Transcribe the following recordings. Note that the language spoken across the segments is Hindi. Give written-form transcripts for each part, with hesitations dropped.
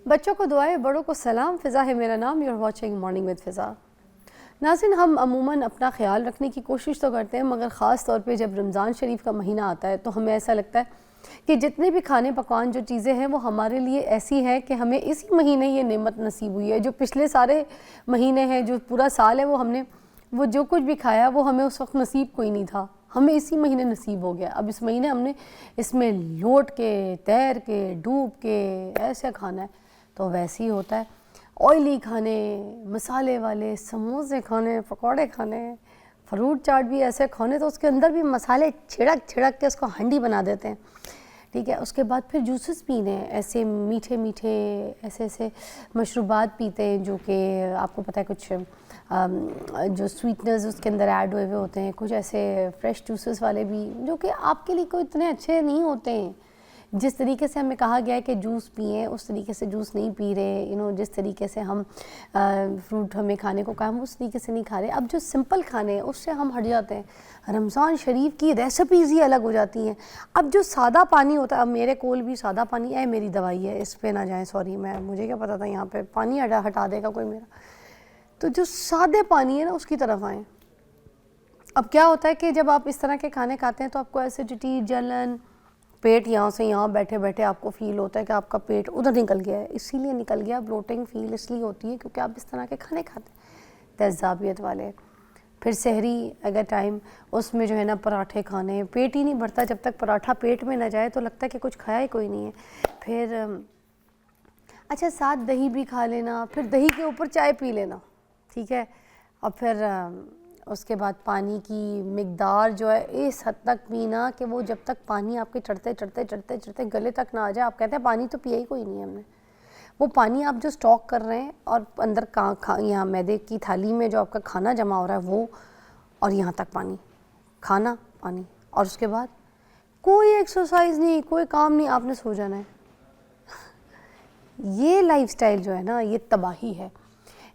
बच्चों को दुआएं, बड़ों को सलाम। फ़िज़ा है मेरा नाम। You are watching morning with Fiza. नाज़रीन, हम अमूमन अपना ख्याल रखने की कोशिश तो करते हैं, मगर ख़ास तौर पे जब रमज़ान शरीफ का महीना आता है तो हमें ऐसा लगता है कि जितने भी खाने पकवान जो चीज़ें हैं वो हमारे लिए ऐसी हैं कि हमें इसी महीने ये नेमत नसीब हुई है। जो पिछले सारे महीने हैं, जो पूरा साल है, वो हमने वो जो कुछ भी खाया वो हमें उस वक्त नसीब कोई नहीं था, हमें इसी महीने नसीब हो गया। अब इस महीने हमने इसमें लौट के, तैर के, डूब के ऐसे खाना है। तो वैसे ही होता है, ऑयली खाने, मसाले वाले समोसे खाने, पकौड़े खाने, फ्रूट चाट भी ऐसे खाने तो उसके अंदर भी मसाले छिड़क छिड़क के उसको हंडी बना देते हैं। ठीक है, उसके बाद फिर जूसेस पीने हैं, ऐसे मीठे मीठे ऐसे ऐसे मशरूबात पीते हैं जो कि आपको पता है कुछ जो स्वीटनेस उसके अंदर ऐड हुए हुए होते हैं, कुछ ऐसे फ्रेश जूसेस वाले भी जो कि आपके लिए कोई इतने अच्छे नहीं होते हैं। जिस तरीके से हमें कहा गया है कि जूस पिए, उस तरीके से जूस नहीं पी रहे। जिस तरीके से हम फ्रूट हमें खाने को कहा, हम उस तरीके से नहीं खा रहे। अब जो सिंपल खाने हैं उससे हम हट जाते हैं। रमज़ान शरीफ की रेसिपीज़ ही अलग हो जाती हैं। अब जो सादा पानी होता है, अब मेरे कोल भी सादा पानी है, मेरी दवाई है, इस पे ना जाएं, सॉरी, मुझे क्या पता था यहाँ पे पानी हटा देगा कोई मेरा। तो जो सादे पानी है ना, उसकी तरफ आएँ। अब क्या होता है कि जब आप इस तरह के खाने खाते हैं तो आपको एसिडिटी, जलन, पेट यहाँ से यहाँ बैठे बैठे आपको फ़ील होता है कि आपका पेट उधर निकल गया है। इसीलिए निकल गया, ब्लोटिंग फील इसलिए होती है क्योंकि आप इस तरह के खाने खाते हैं तेज़ाबियत वाले। फिर सहरी अगर टाइम, उसमें जो है ना पराठे खाने, पेट ही नहीं भरता जब तक पराठा पेट में ना जाए, तो लगता है कि कुछ खाया ही कोई नहीं है। फिर अच्छा, साथ दही भी खा लेना, फिर दही के ऊपर चाय पी लेना, ठीक है। और फिर उसके बाद पानी की मिकदार जो है इस हद तक पीना कि वो जब तक पानी आपके चढ़ते चढ़ते चढ़ते चढ़ते गले तक ना आ जाए, आप कहते हैं पानी तो पिया ही कोई नहीं है हमने। वो पानी आप जो स्टॉक कर रहे हैं और अंदर यहाँ मैदे की थाली में जो आपका खाना जमा हो रहा है वो, और यहाँ तक पानी, खाना पानी, और उसके बाद कोई एक्सरसाइज नहीं, कोई काम नहीं, आपने सो जाना है। ये लाइफस्टाइल जो है ना, ये तबाही है।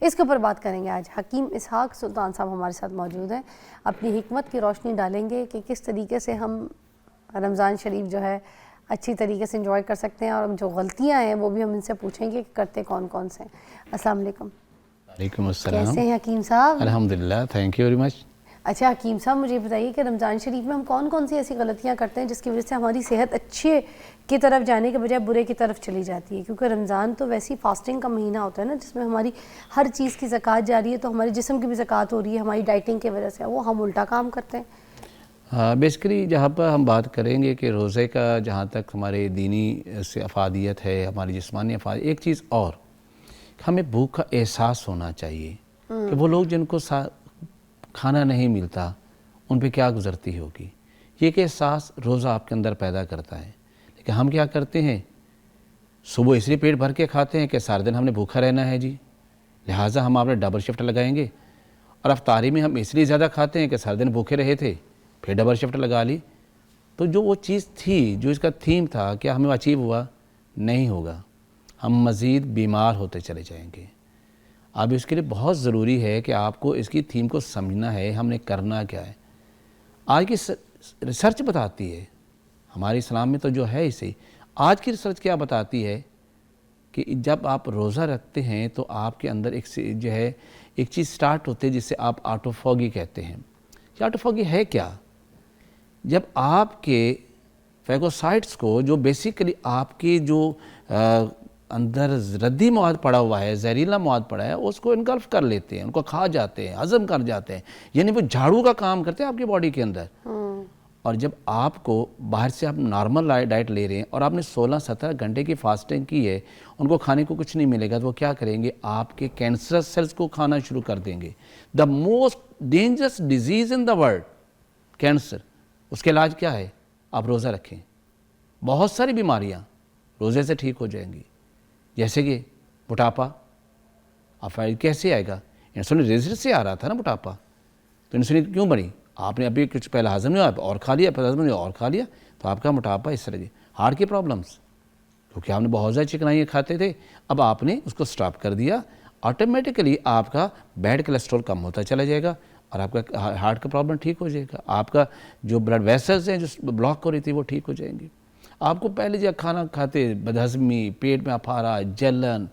इसके ऊपर बात करेंगे आज। हकीम इसहाक सुल्तान साहब हमारे साथ मौजूद हैं, अपनी हिकमत की रोशनी डालेंगे कि किस तरीके से हम रमज़ान शरीफ जो है अच्छी तरीके से एंजॉय कर सकते हैं, और जो गलतियां हैं वो भी हम इनसे पूछेंगे कि करते कौन कौन से हैं। अस्सलाम वालेकुम। वालेकुम अस्सलाम। कैसे हैं हकीम साहब? अल्हम्दुलिल्लाह, थैंक यू वेरी मच। अच्छा हकीम साहब, मुझे बताइए कि रमज़ान शरीफ में हम कौन कौन सी ऐसी गलतियाँ करते हैं जिसकी वजह से हमारी सेहत अच्छे की तरफ जाने के बजाय बुरे की तरफ चली जाती है? क्योंकि रमज़ान तो वैसी फास्टिंग का महीना होता है ना, जिसमें हमारी हर चीज़ की ज़कात जा रही है, तो हमारे जिस्म की भी ज़कात हो रही है हमारी डाइटिंग की वजह से। वो हम उल्टा काम करते हैं। हाँ, बेसिकली जहाँ पर हम बात करेंगे कि रोज़े का जहाँ तक हमारे दीनी से अफादियत है, हमारी जिस्मानी अफादियत, एक चीज़ और, हमें भूख का एहसास होना चाहिए कि वो लोग जिनको खाना नहीं मिलता उन पे क्या गुज़रती होगी। ये एक एहसास रोज़ा आपके अंदर पैदा करता है। लेकिन हम क्या करते हैं, सुबह इसलिए पेट भर के खाते हैं कि सारे दिन हमने भूखा रहना है जी, लिहाजा हम आपने डबल शिफ्ट लगाएंगे। और अफ्तारी में हम इसलिए ज़्यादा खाते हैं कि सारे दिन भूखे रहे थे, फिर डबल शिफ्ट लगा ली। तो जो वो चीज़ थी, जो इसका थीम था, क्या हमें अचीव हुआ? नहीं होगा, हम मज़ीद बीमार होते चले जाएंगे। अब इसके लिए बहुत ज़रूरी है कि आपको इसकी थीम को समझना है, हमने करना क्या है। आज की रिसर्च बताती है, हमारे इस्लाम में तो जो है इसे, आज की रिसर्च क्या बताती है कि जब आप रोज़ा रखते हैं तो आपके अंदर एक चीज़ स्टार्ट होती है जिसे आप ऑटोफॉगी कहते हैं। ये ऑटोफॉगी है क्या? जब आपके फैगोसाइट्स को, जो बेसिकली आपकी जो अंदर रद्दी मवाद पड़ा हुआ है, जहरीला मवाद पड़ा है, उसको इनगल्फ कर लेते हैं, उनको खा जाते हैं, हजम कर जाते हैं, यानी वो झाड़ू का काम करते हैं आपकी बॉडी के अंदर। और जब आपको बाहर से आप नॉर्मल डाइट ले रहे हैं और आपने 16-17 घंटे की फास्टिंग की है, उनको खाने को कुछ नहीं मिलेगा, तो वो क्या करेंगे, आपके कैंसरस सेल्स को खाना शुरू कर देंगे। The most dangerous disease in the world, cancer, उसके इलाज क्या है? आप रोज़ा रखें, बहुत सारी बीमारियाँ रोज़े से ठीक हो जाएंगी। जैसे कि मोटापा, आप कैसे आएगा? इंसुलिन रेजिस्टेंस से आ रहा था ना मोटापा, तो इंसुलिन क्यों बनी? आपने अभी कुछ पहले हजम नहीं हुआ और खा लिया, फिर हजम नहीं और खा लिया, तो आपका मोटापा इस तरह की। हार्ट की प्रॉब्लम्स, क्योंकि आपने बहुत ज़्यादा चिकनाई खाते थे, अब आपने उसको स्टॉप कर दिया, ऑटोमेटिकली आपका बैड कोलेस्ट्रॉल कम होता चला जाएगा और आपका हार्ट का प्रॉब्लम ठीक हो जाएगा। आपका जो ब्लड वेसल्स हैं जो ब्लॉक हो रही थी वो ठीक हो जाएंगी। आपको पहले जब खाना खाते बदहज़मी, पेट में अफारा, जलन,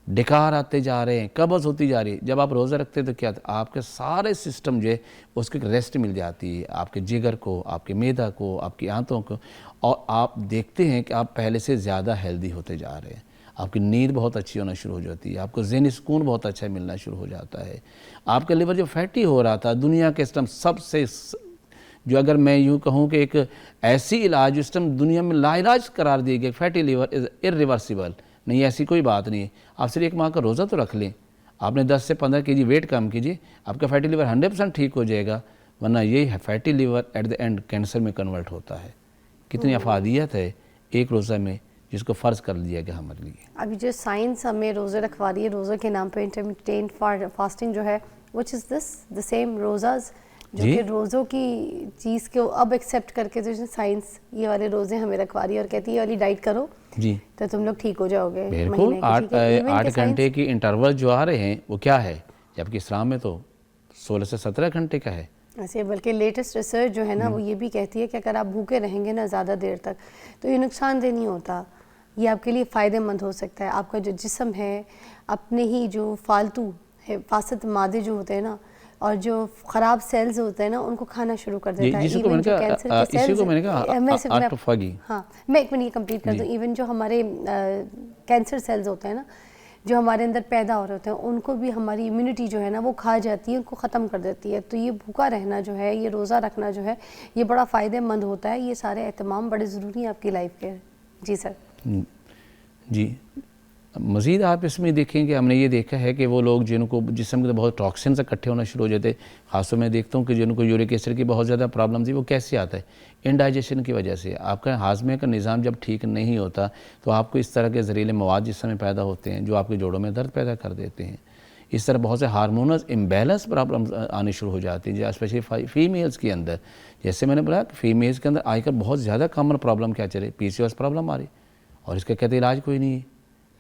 डकार आते जा रहे हैं, कब्ज़ होती जा रही है। जब आप रोज़ा रखते हैं तो क्या आपके सारे सिस्टम जो है उसको एक रेस्ट मिल जाती है, आपके जिगर को, आपके मैदा को, आपकी आंतों को, और आप देखते हैं कि आप पहले से ज़्यादा हेल्दी होते जा रहे हैं। आपकी नींद बहुत अच्छी होना शुरू हो जाती है, आपको ज़हनी सुकून बहुत अच्छा मिलना शुरू हो जाता है। आपका लिवर जो फैटी हो रहा था, दुनिया के सिस्टम सबसे जो अगर मैं यूँ कहूँ कि एक ऐसी इलाज सिस्टम दुनिया में लाइलाज करार दिए गए, फैटी लिवर इज़ इरिवर्सिबल, नहीं ऐसी कोई बात नहीं है। आप सिर्फ एक माह का रोज़ा तो रख लें, आपने 10 से 15 केजी वेट कम कीजिए, आपका फैटी लिवर 100% ठीक हो जाएगा। वरना ये है fatty liver at the end cancer में कन्वर्ट होता है। कितनी अफादियत है एक रोज़ा में, जिसको फ़र्ज़ कर दिया गया हमारे लिए। अभी जो साइंस हमें रोज़े रखवा रही है, रोज़े के नाम पे इंटरमिटेंट फास्टिंग जो है, which is this the same रोज़ाज जो जी। कि रोज़ों की चीज़ को अब एक्सेप्ट करके जो साइंस ये वाले रोज़े हमें रखवा रही है और कहती है ये वाली डाइट करो जी तो तुम लोग ठीक हो जाओगे बिल्कुल। महीने के, ठीक है? Even 8 के घंटे science- की इंटरवल जो आ रहे हैं वो क्या है, जबकि इस्लाम में तो 16 से 17 घंटे का है। ऐसे बल्कि लेटेस्ट रिसर्च जो है ना वो ये भी कहती है कि अगर आप भूखे रहेंगे ना ज़्यादा देर तक तो ये नुकसानदेह नहीं होता, ये आपके लिए फ़ायदेमंद हो सकता है। आपका जो जिस्म है अपने ही जो फालतू है फासद मादे जो होते हैं ना और जो ख़राब सेल्स होते हैं ना उनको खाना शुरू कर देता है। जिसको Even मैंने जो कहा, कैंसर के इसी cells को मैंने हैं, कहा मैं सिर्फ- मैं- ऑटोफैगी। हाँ मैं एक मिनट ये कंप्लीट कर दूँ। इवन जो हमारे कैंसर सेल्स होते हैं ना जो हमारे अंदर पैदा हो रहे होते हैं उनको भी हमारी इम्यूनिटी जो है ना वो खा जाती है, उनको ख़त्म कर देती है। तो ये भूखा रहना जो है, ये रोज़ा रखना जो है, ये बड़ा फ़ायदेमंद होता है। ये सारे एहतमाम बड़े ज़रूरी हैं आपकी लाइफ के। जी सर। जी मज़ीद आप इसमें देखेंगे, हमने ये देखा है कि वो लोग जिनको जिस्म के बहुत टॉक्सिन्स इकट्ठे होना शुरू हो जाते, खासतौर में देखता हूँ कि जिनको यूरिक एसिड की बहुत ज़्यादा प्रॉब्लम थी, वो कैसे आता है, इंडाइजेशन की वजह से। आपका हाजमे का निज़ाम जब ठीक नहीं होता तो आपको इस तरह के जहरीले मवाद जिस्म में पैदा होते हैं जो आपके जोड़ों में दर्द पैदा कर देते हैं। इस तरह बहुत से हार्मोनल इम्बैलेंस प्रॉब्लम्स आनी शुरू हो जाती हैं, स्पेशली फीमेल्स के अंदर। जैसे मैंने बोला फीमेल्स के अंदर आजकल बहुत ज़्यादा कॉमन प्रॉब्लम क्या चले, PCOS प्रॉब्लम आ रही, और इसका कहते इलाज कोई नहीं है।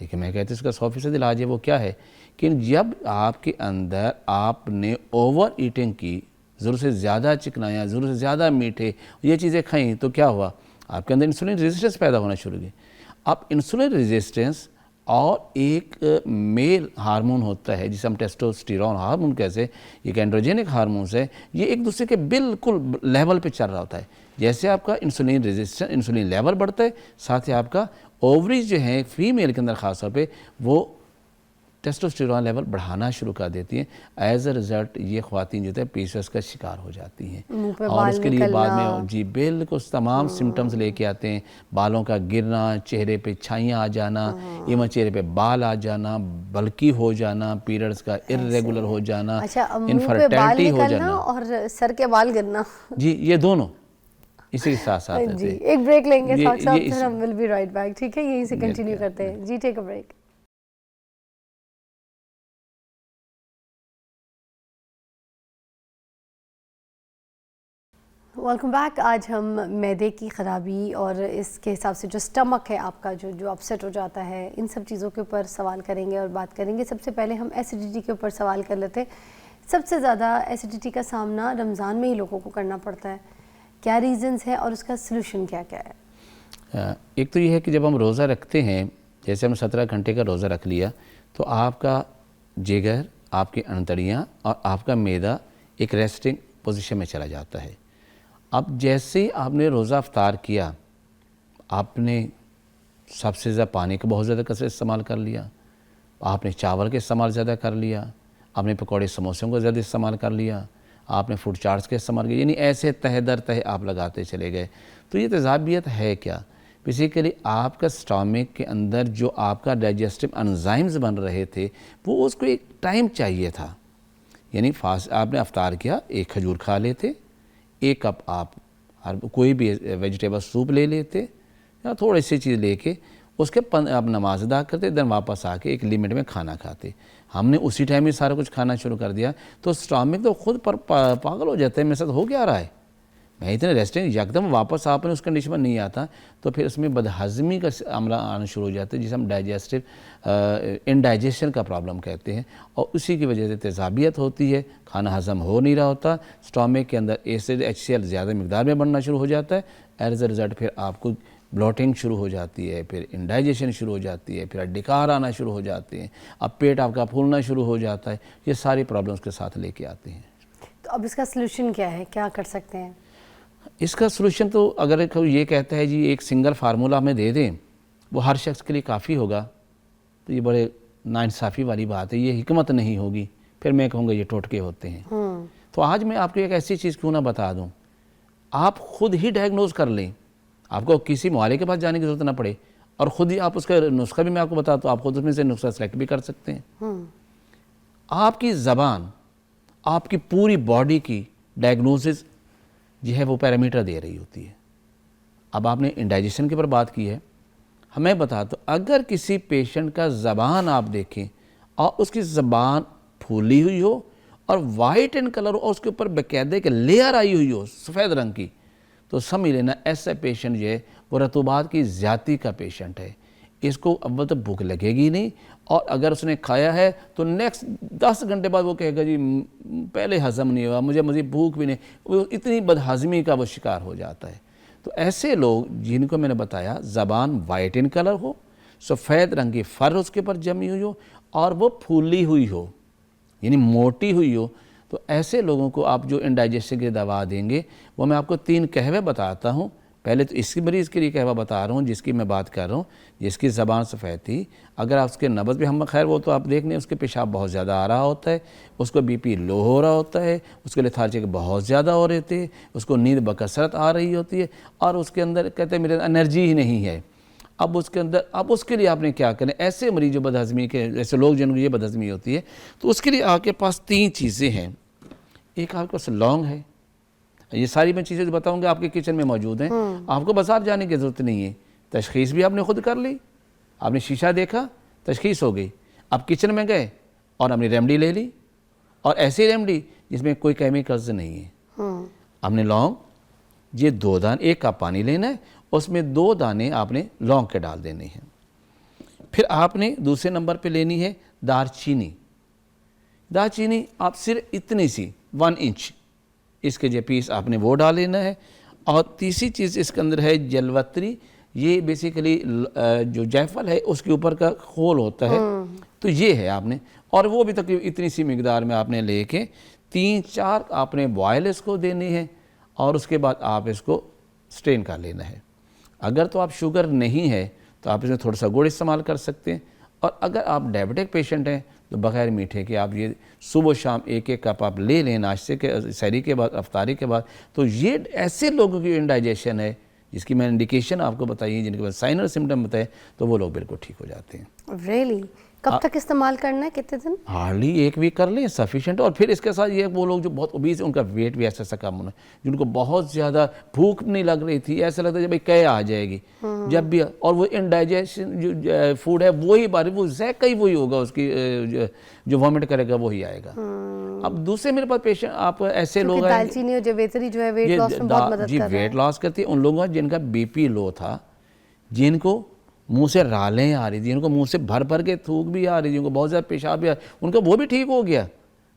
लेकिन मैं कहती हूँ इसका 100% इलाज है। वो क्या है कि जब आपके अंदर आपने ओवर ईटिंग की, ज़रूरत से ज़्यादा चिकनाया, ज़रूरत से ज़्यादा मीठे ये चीज़ें खाई, तो क्या हुआ, आपके अंदर इंसुलिन रेजिस्टेंस पैदा होना शुरू हुई। अब इंसुलिन रेजिस्टेंस और एक मेल हार्मोन होता है जिसे हम टेस्टोस्टेरोन हार्मोन कहते हैं, एक एंड्रोजेनिक हार्मोन्स है, ये एक दूसरे के बिल्कुल लेवल पे चल रहा होता है। जैसे आपका इंसुलिन रेजिस्टेंस, इंसुलिन लेवल बढ़ता है, साथ ही आपका ओवरीज जो है फीमेल के अंदर ख़ास तौर पे वो टेस्टोस्टेरोन लेवल बढ़ाना शुरू कर देती हैं। एज अ रिज़ल्ट ये ख़वातीन जो है PCOS का शिकार हो जाती हैं, मुंह पे और बाल उसके लिए बाद निकलना। में जी बिल्कुल तमाम सिम्टम्स लेके आते हैं, बालों का गिरना, चेहरे पे छाइयाँ आ जाना, इवन चेहरे पे बाल आ जाना, बल्कि हो जाना, पीरियड्स का इर्रेगुलर हो जाना, अच्छा, मुंह पे बाल इनफर्टिलिटी हो निकलना जाना। और सर के बाल गिरना। जी ये दोनों इसी के साथ साथ जी रहते हैं। एक ब्रेक लेंगे ये- साथ साथ, ये इस- फिर हम विल बी राइट बैक, ठीक है? यहीं से कंटिन्यू बिल्कुल, करते हैं। जी take a break. Welcome back. आज हम मैदे की ख़राबी और इसके हिसाब से जो स्टमक है आपका जो अपसेट हो जाता है, इन सब चीज़ों के ऊपर सवाल करेंगे और बात करेंगे। सबसे पहले हम एसिडिटी के ऊपर सवाल कर लेते हैं। सबसे ज़्यादा एसिडिटी का सामना रमज़ान में ही लोगों को करना पड़ता है, क्या रीज़न्स हैं और उसका सलूशन क्या क्या है? एक तो ये है कि जब हम रोज़ा रखते हैं, जैसे हम 17 घंटे का रोज़ा रख लिया, तो आपका जिगर, आपकी अंतड़ियाँ और आपका मैदा एक रेस्टिंग पोजीशन में चला जाता है। अब जैसे ही आपने रोज़ा अफ्तार किया, आपने सबसे ज़्यादा पानी का बहुत ज़्यादा कसरत इस्तेमाल कर लिया, आपने चावल का इस्तेमाल ज़्यादा कर लिया, आपने पकौड़े समोसों को ज़्यादा इस्तेमाल कर लिया, आपने फूड चार्ट्स का इस्तेमाल किया, यानी ऐसे तह दर तह आप लगाते चले गए। तो ये तेज़ाबियत है क्या? बेसिकली आपका स्टमक के अंदर जो आपका डाइजेस्टिव एंजाइम्स बन रहे थे, वो उसको एक टाइम चाहिए था। यानी फास्ट आपने अफ्तार किया, एक खजूर खा लेते, 1 कप आप कोई भी वेजिटेबल सूप ले लेते या थोड़ी सी चीज़ लेके उसके आप नमाज अदा करते, देन वापस आके एक लिमिट में खाना खाते। हमने उसी टाइम में सारा कुछ खाना शुरू कर दिया तो स्टमक तो खुद पर पागल हो जाता है, मेरे साथ हो क्या रहा है, मैं इतने रेस्टिंग, एकदम वापस आपने उस कंडीशन में नहीं आता, तो फिर उसमें बदहज़मी का अमला आना शुरू हो जाता है, जिसे हम डाइजेस्टिव इंडाइजेशन का प्रॉब्लम कहते हैं, और उसी की वजह से तेज़ाबियत होती है, खाना हज़म हो नहीं रहा होता, स्टमक के अंदर एसिड HCl ज़्यादा मकदार में बनना शुरू हो जाता है। एज अ रिज़ल्ट फिर आपको ब्लॉटिंग शुरू हो जाती है, फिर इंडाइजेशन शुरू हो जाती है, फिर डकार आना शुरू हो जाते हैं, अब पेट आपका फूलना शुरू हो जाता है। ये सारी प्रॉब्लम्स के साथ लेके आते हैं। तो अब इसका सलूशन क्या है, क्या कर सकते हैं? इसका सलूशन तो अगर कोई ये कहता है जी एक सिंगल फार्मूला हमें दे दें वो हर शख्स के लिए काफ़ी होगा, तो ये बड़े नाइंसाफ़ी वाली बात है, ये हिकमत नहीं होगी। फिर मैं कहूँगा ये टोटके होते हैं। तो आज मैं आपको एक ऐसी चीज़ क्यों ना बता दूँ, आप खुद ही डायग्नोज कर लें, आपको किसी मुआले के पास जाने की ज़रूरत ना पड़े, और ख़ुद ही आप उसका नुस्खा भी मैं आपको बताता हूँ, आप खुद उसमें से नुस्खा सेलेक्ट भी कर सकते हैं। आपकी ज़बान आपकी पूरी बॉडी की डायग्नोसिस जो है वो पैरामीटर दे रही होती है। अब आपने इंडाइजेशन के ऊपर बात की है, हमें बता दो अगर किसी पेशेंट का ज़बान आप देखें और उसकी ज़बान फूली हुई हो और वाइट इन कलर हो और उसके ऊपर बाकायदा एक लेयर आई हुई हो सफ़ेद रंग की, तो समझ लेना ऐसा पेशेंट जो है वो रतूबात की ज़्यादती का पेशेंट है। इसको अव्वल तो भूख लगेगी नहीं, और अगर उसने खाया है तो नेक्स्ट 10 घंटे बाद वो कहेगा जी पहले हज़म नहीं हुआ, मुझे भूख भी नहीं, वो इतनी बदहज़मी का वो शिकार हो जाता है। तो ऐसे लोग जिनको मैंने बताया ज़बान वाइट इन कलर हो, सफ़ेद रंग की फर उसके ऊपर जमी हुई हो और वो फूली हुई हो यानी मोटी हुई हो, तो ऐसे लोगों को आप जो इंडाइजेशन की दवा देंगे वो मैं आपको 3 कहवे बताता हूँ। पहले तो इसी मरीज़ के लिए कहवा बता रहा हूँ जिसकी मैं बात कर रहा हूँ, जिसकी ज़बान सफ़ेद थी। अगर आप उसके नब्ज़ भी हम खैर वो तो आप देख लें, उसके पेशाब बहुत ज़्यादा आ रहा होता है, उसको बीपी लो हो रहा होता है, उसके लेथार्जिक बहुत ज़्यादा हो रहे थे, उसको नींद बकसरत आ रही होती है, और उसके अंदर कहते हैं मेरे एनर्जी ही नहीं है। अब उसके अंदर अब उसके लिए आपने क्या करें, ऐसे मरीज जो बदहज़मी के, ऐसे लोग जिनको ये बदहज़मी होती है, तो उसके लिए आपके पास 3 चीज़ें हैं। एक आपके पास लौंग है, ये सारी मैं चीज़ें जो बताऊंगा आपके किचन में मौजूद हैं, आपको बाजार जाने की ज़रूरत नहीं है। तशख़ीस भी आपने खुद कर ली, आपने शीशा देखा, तशख़ीस हो गई। आप किचन में गए और आपने रेमडी ले ली, और ऐसी रेमडी जिसमें कोई केमिकल्स नहीं है। आपने लौंग, ये 2 दाने, 1 कप पानी लेना है, उसमें 2 दाने आपने लौंग के डाल देने हैं। फिर आपने दूसरे नंबर पे लेनी है दालचीनी। दालचीनी आप सिर्फ इतनी सी 1 इंच इसके जो पीस आपने वो डाल लेना है। और तीसरी चीज़ इसके अंदर है जलवत्री, ये बेसिकली जो जायफल है उसके ऊपर का खोल होता है, तो ये है आपने, और वो भी तकरीबन इतनी सी मिकदार में आपने लेके 3-4 आपने बॉयल इसको देनी है, और उसके बाद आप इसको स्ट्रेन कर लेना है। अगर तो आप शुगर नहीं है तो आप इसमें थोड़ा सा गुड़ इस्तेमाल कर सकते हैं, और अगर आप डायबिटिक पेशेंट हैं तो बग़ैर मीठे के आप ये सुबह शाम 1-1 कप आप ले लें नाश्ते के, सहरी के बाद, अफ्तारी के बाद। तो ये ऐसे लोगों की इंडाइजेशन है जिसकी मैंने इंडिकेशन आपको बताई है, जिनके पास साइन और सिम्टम बताए, तो वो लोग बिल्कुल ठीक हो जाते हैं। रियली? कब तक इस्तेमाल करना है, कितने दिन? हार्डली 1 वीक कर लें सफिशेंट। और फिर इसके साथ ये वो लोग जो बहुत ओबीस है उनका वेट भी ऐसा कम होना, जिनको बहुत ज़्यादा भूख नहीं लग रही थी, ऐसा लगता है भाई कै आ जाएगी जब भी, और वो इनडाइजेशन जो फूड है वही बारी वो जैका ही वही होगा, उसकी जो वॉमिट करेगा वही आएगा। अब दूसरे मेरे पास पेशेंट आप ऐसे लोग हैं, दालचीनी और जवेत्री जो है वेट लॉस में बहुत मदद कर रहा है। वेट लॉस करती है उन लोगों का जिनका बीपी लो था, जिनको मुंह से रालें आ रही थी, जिनको मुंह से भर भर के थूक भी आ रही थी, जिनको बहुत ज़्यादा पेशाब भी आ, उनका वो भी ठीक हो गया।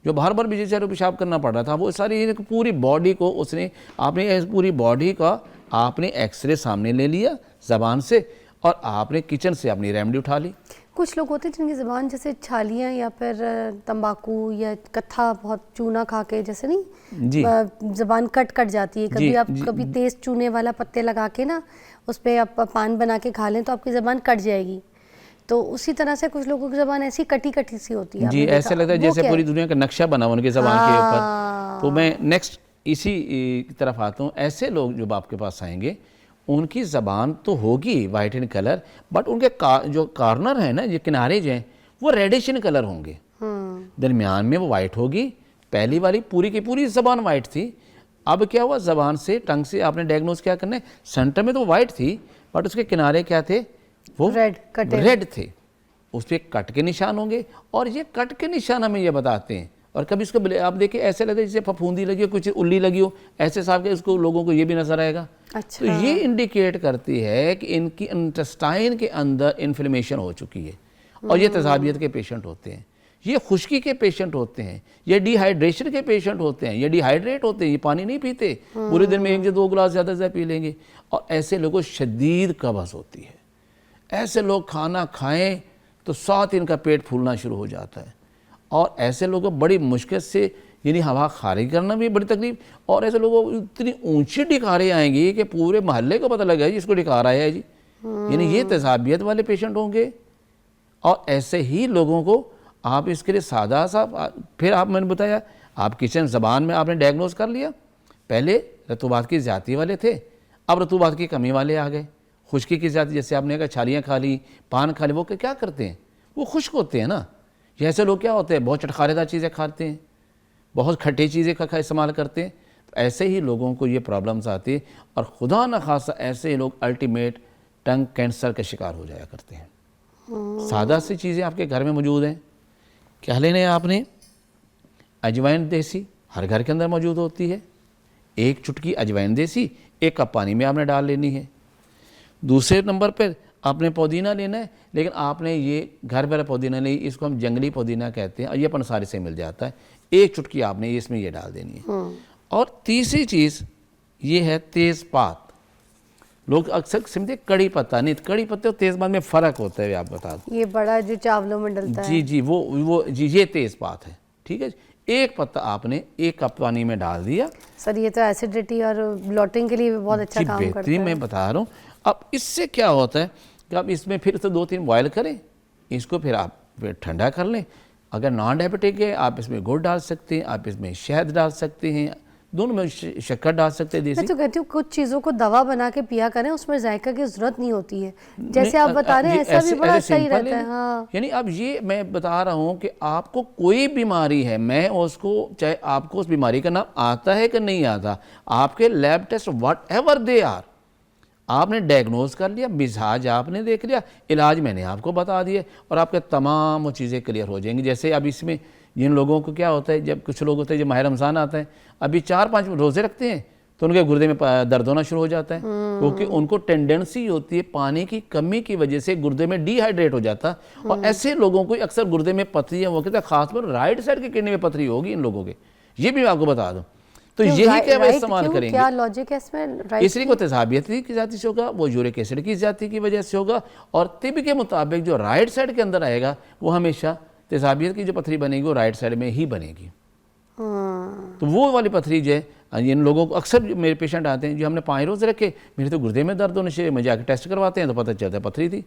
जो बार बार बेचारे पेशाब करना पड़ रहा था, वो सारी पूरी बॉडी को उसने, आपने पूरी बॉडी का आपने एक्सरे सामने ले लिया ज़बान से, और आपने किचन से अपनी रेमडी उठा ली। कुछ लोग होते हैं जिनकी ज़बान जैसे छालियाँ या फिर तंबाकू या कत्था बहुत चूना खा के, जैसे नहीं जी, ज़बान कट जाती है, कभी आप जी, कभी तेज़ चूने वाला पत्ते लगा के ना उस पर आप पान बना के खा लें तो आपकी ज़बान कट जाएगी। तो उसी तरह से कुछ लोगों की ज़बान ऐसी कटी सी होती है। जी, ऐसे लगता है जैसे पूरी दुनिया का नक्शा बना उनकी ज़बान के ऊपर। तो मैं नेक्स्ट इसी की तरफ आता हूँ। ऐसे लोग जो आपके पास आएंगे उनकी ज़बान तो होगी वाइट इन कलर, बट उनके जो कॉर्नर है ना, ये किनारे जो हैं वो रेडिश इन कलर होंगे, दरमियान में वो वाइट होगी। पहली वाली पूरी की पूरी ज़बान वाइट थी, अब क्या हुआ, ज़बान से टंग से आपने डायग्नोज क्या करना है, सेंटर में तो वाइट थी बट उसके किनारे क्या थे, वो रेड थे, उस पर कट के निशान होंगे। और ये कट के निशान हमें ये बताते हैं, और कभी इसको आप देखिए ऐसे लगता है जैसे फफूंदी लगी हो, कुछ उल्ली लगी हो, ऐसे साफ के इसको लोगों को ये भी नजर आएगा। अच्छा। तो ये इंडिकेट करती है कि इनकी इंटेस्टाइन के अंदर इन्फ्लेमेशन हो चुकी है, और ये तजाबियत के पेशेंट होते हैं। ये खुश्की के पेशेंट होते हैं, ये डिहाइड्रेशन के पेशेंट होते हैं, ये डिहाइड्रेट होते हैं, ये पानी नहीं पीते, पूरे दिन में 1 से 2 गिलास ज़्यादा से ज़्यादा पी लेंगे। और ऐसे लोगों को शदीद कब्ज़ होती है। ऐसे लोग खाना खाएं तो 7 दिन का पेट फूलना शुरू हो जाता है। और ऐसे लोगों को बड़ी मुश्किल से यानी हवा खारिज करना भी बड़ी तकलीफ। और ऐसे लोगों को इतनी ऊंची डिकारें आएंगी कि पूरे मोहल्ले को पता लगा जी इसको डिकार आया है जी, यानी ये तेजाबियत वाले पेशेंट होंगे। और ऐसे ही लोगों को आप इसके लिए सादा सा, फिर आप मैंने बताया आप किचन ज़बान में आपने डायग्नोज कर लिया। पहले रतूबात की ज़्यादती वाले थे, अब रतूबात की कमी वाले आ गए। खुश्की की ज़्यादती, जैसे आपने कहा छालियाँ खा ली, पान खा ली, वो क्या करते हैं, वो खुश्क होते हैं ना। ये ऐसे लोग क्या होते हैं, बहुत चटखारेदार चीज़ें खाते हैं, बहुत खट्टी चीज़ें का इस्तेमाल करते हैं। तो ऐसे ही लोगों को ये प्रॉब्लम्स आती है। और खुदा न खासा ऐसे ही लोग अल्टीमेट टंग कैंसर का शिकार हो जाया करते हैं। सादा सी चीज़ें आपके घर में मौजूद हैं, क्या लेना है आपने, अजवाइन देसी हर घर के अंदर मौजूद होती है। 1 चुटकी अजवाइन देसी 1 कप पानी में आपने डाल लेनी है। दूसरे नंबर पर आपने पुदीना लेना है, लेकिन आपने ये घर वाला पुदीना नहीं, इसको हम जंगली पुदीना कहते हैं और ये पंसारी से मिल जाता है। 1 चुटकी आपने इसमें ये डाल देनी है। और तीसरी चीज़ ये है तेज़पात। लोग अक्सर समझते कड़ी पत्ता, नहीं, कड़ी पत्ते और तेज़पात में फ़र्क होता है, आप बता दो। ये बड़ा जो चावलों में डलता है, जी जी, वो जी ये तेज़पात है, ठीक है। 1 पत्ता आपने 1 कप पानी में डाल दिया। सर ये तो एसिडिटी और ब्लॉटिंग के लिए भी बहुत अच्छा काम करता है। मैं बता रहा हूँ। अब इससे क्या होता है कि आप इसमें फिर से 2-3 बॉयल करें, इसको फिर आप फिर ठंडा कर लें। अगर नॉन डायबिटिक है आप इसमें गुड़ डाल सकते हैं, आप इसमें शहद डाल सकते हैं, दोनों में शक्कर डाल सकते हैं देसी। मैं तो कहती हूँ कुछ चीज़ों को दवा बना के पिया करें, उसमें जायका की जरूरत नहीं होती है, जैसे आप बता रहे हैं ऐसा भी बड़ा सही रहता है। हाँ, यानी अब ये मैं बता रहा हूँ कि आपको कोई बीमारी है, मैं उसको, चाहे आपको उस बीमारी का नाम आता है कि नहीं आता, आपके lab test whatever they are, आपने डायग्नोज कर लिया, मिजाज आपने देख लिया, इलाज मैंने आपको बता दिया और आपके तमाम वो चीज़ें क्लियर हो जाएंगी। जैसे अब इसमें जिन लोगों को क्या होता है, जब कुछ लोग होते हैं जब माह रमज़ान आता है, अभी 4-5 रोज़े रखते हैं तो उनके गुर्दे में दर्द होना शुरू हो जाता है, क्योंकि उनको टेंडेंसी होती है पानी की कमी की वजह से गुर्दे में डिहाइड्रेट हो जाता है। और ऐसे लोगों को अक्सर गुर्दे में पथरियाँ हो कहते हैं, खासतौर राइट साइड के किडनी में पथरी होगी इन लोगों के, ये भी मैं आपको बता दूँ। तो यही क्या वो इस्तेमाल करेंगे, क्या लॉजिक है इसमें? इसलिए को तेजाबियत की जाती से होगा, वो यूरिक एसिड की जाती की वजह से होगा। और तिब के मुताबिक जो राइट साइड के अंदर आएगा वो हमेशा तेजाबियत की जो पथरी बनेगी वो राइट साइड में ही बनेगी। तो वो वाली पथरी जो है इन लोगों को, अक्सर मेरे पेशेंट आते हैं जो हमने 5 रोज़ रखे, मेरे तो गुर्दे में दर्द होने से, मैं जाकर टेस्ट करवाते हैं तो पता चलता है पथरी थी।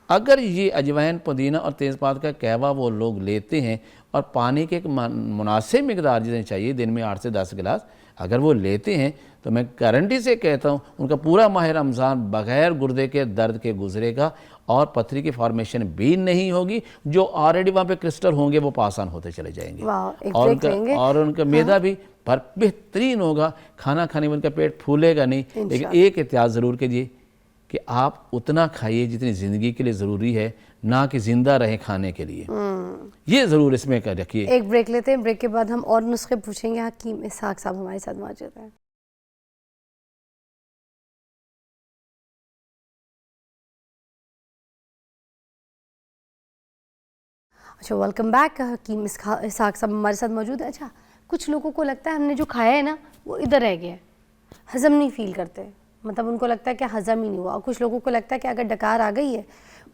अगर ये अजवाइन, पुदीना और तेज़पात का कहवा वो लोग लेते हैं और पानी के एक मुनासिब मिकदार जितने चाहिए, दिन में 8 से 10 गिलास अगर वो लेते हैं, तो मैं गारंटी से कहता हूँ उनका पूरा माह रमज़ान बग़ैर गुर्दे के दर्द के गुजरेगा और पथरी की फॉर्मेशन भी नहीं होगी। जो ऑलरेडी वहाँ पे क्रिस्टल होंगे वो पास ऑन होते चले जाएंगे और उनका मैदा भी बेहतरीन होगा। खाना खाने में उनका पेट फूलेगा नहीं, लेकिन एक एहतियात ज़रूर कीजिए कि आप उतना खाइए जितनी ज़िंदगी के लिए ज़रूरी है, ना कि ज़िंदा रहे खाने के लिए। ये ज़रूर इसमें कर रखिए। एक ब्रेक लेते हैं, ब्रेक के बाद हम और नुस्खे पूछेंगे। हकीम इसहाक साहब हमारे साथ मौजूद हैं। अच्छा, वेलकम बैक। हकीम इसहाक साहब हमारे साथ मौजूद है। अच्छा, कुछ लोगों को लगता है हमने जो खाया है ना वो इधर रह गया है, हज़म नहीं फील करते, मतलब उनको लगता है कि हज़म ही नहीं हुआ। कुछ लोगों को लगता है कि अगर डकार आ गई है,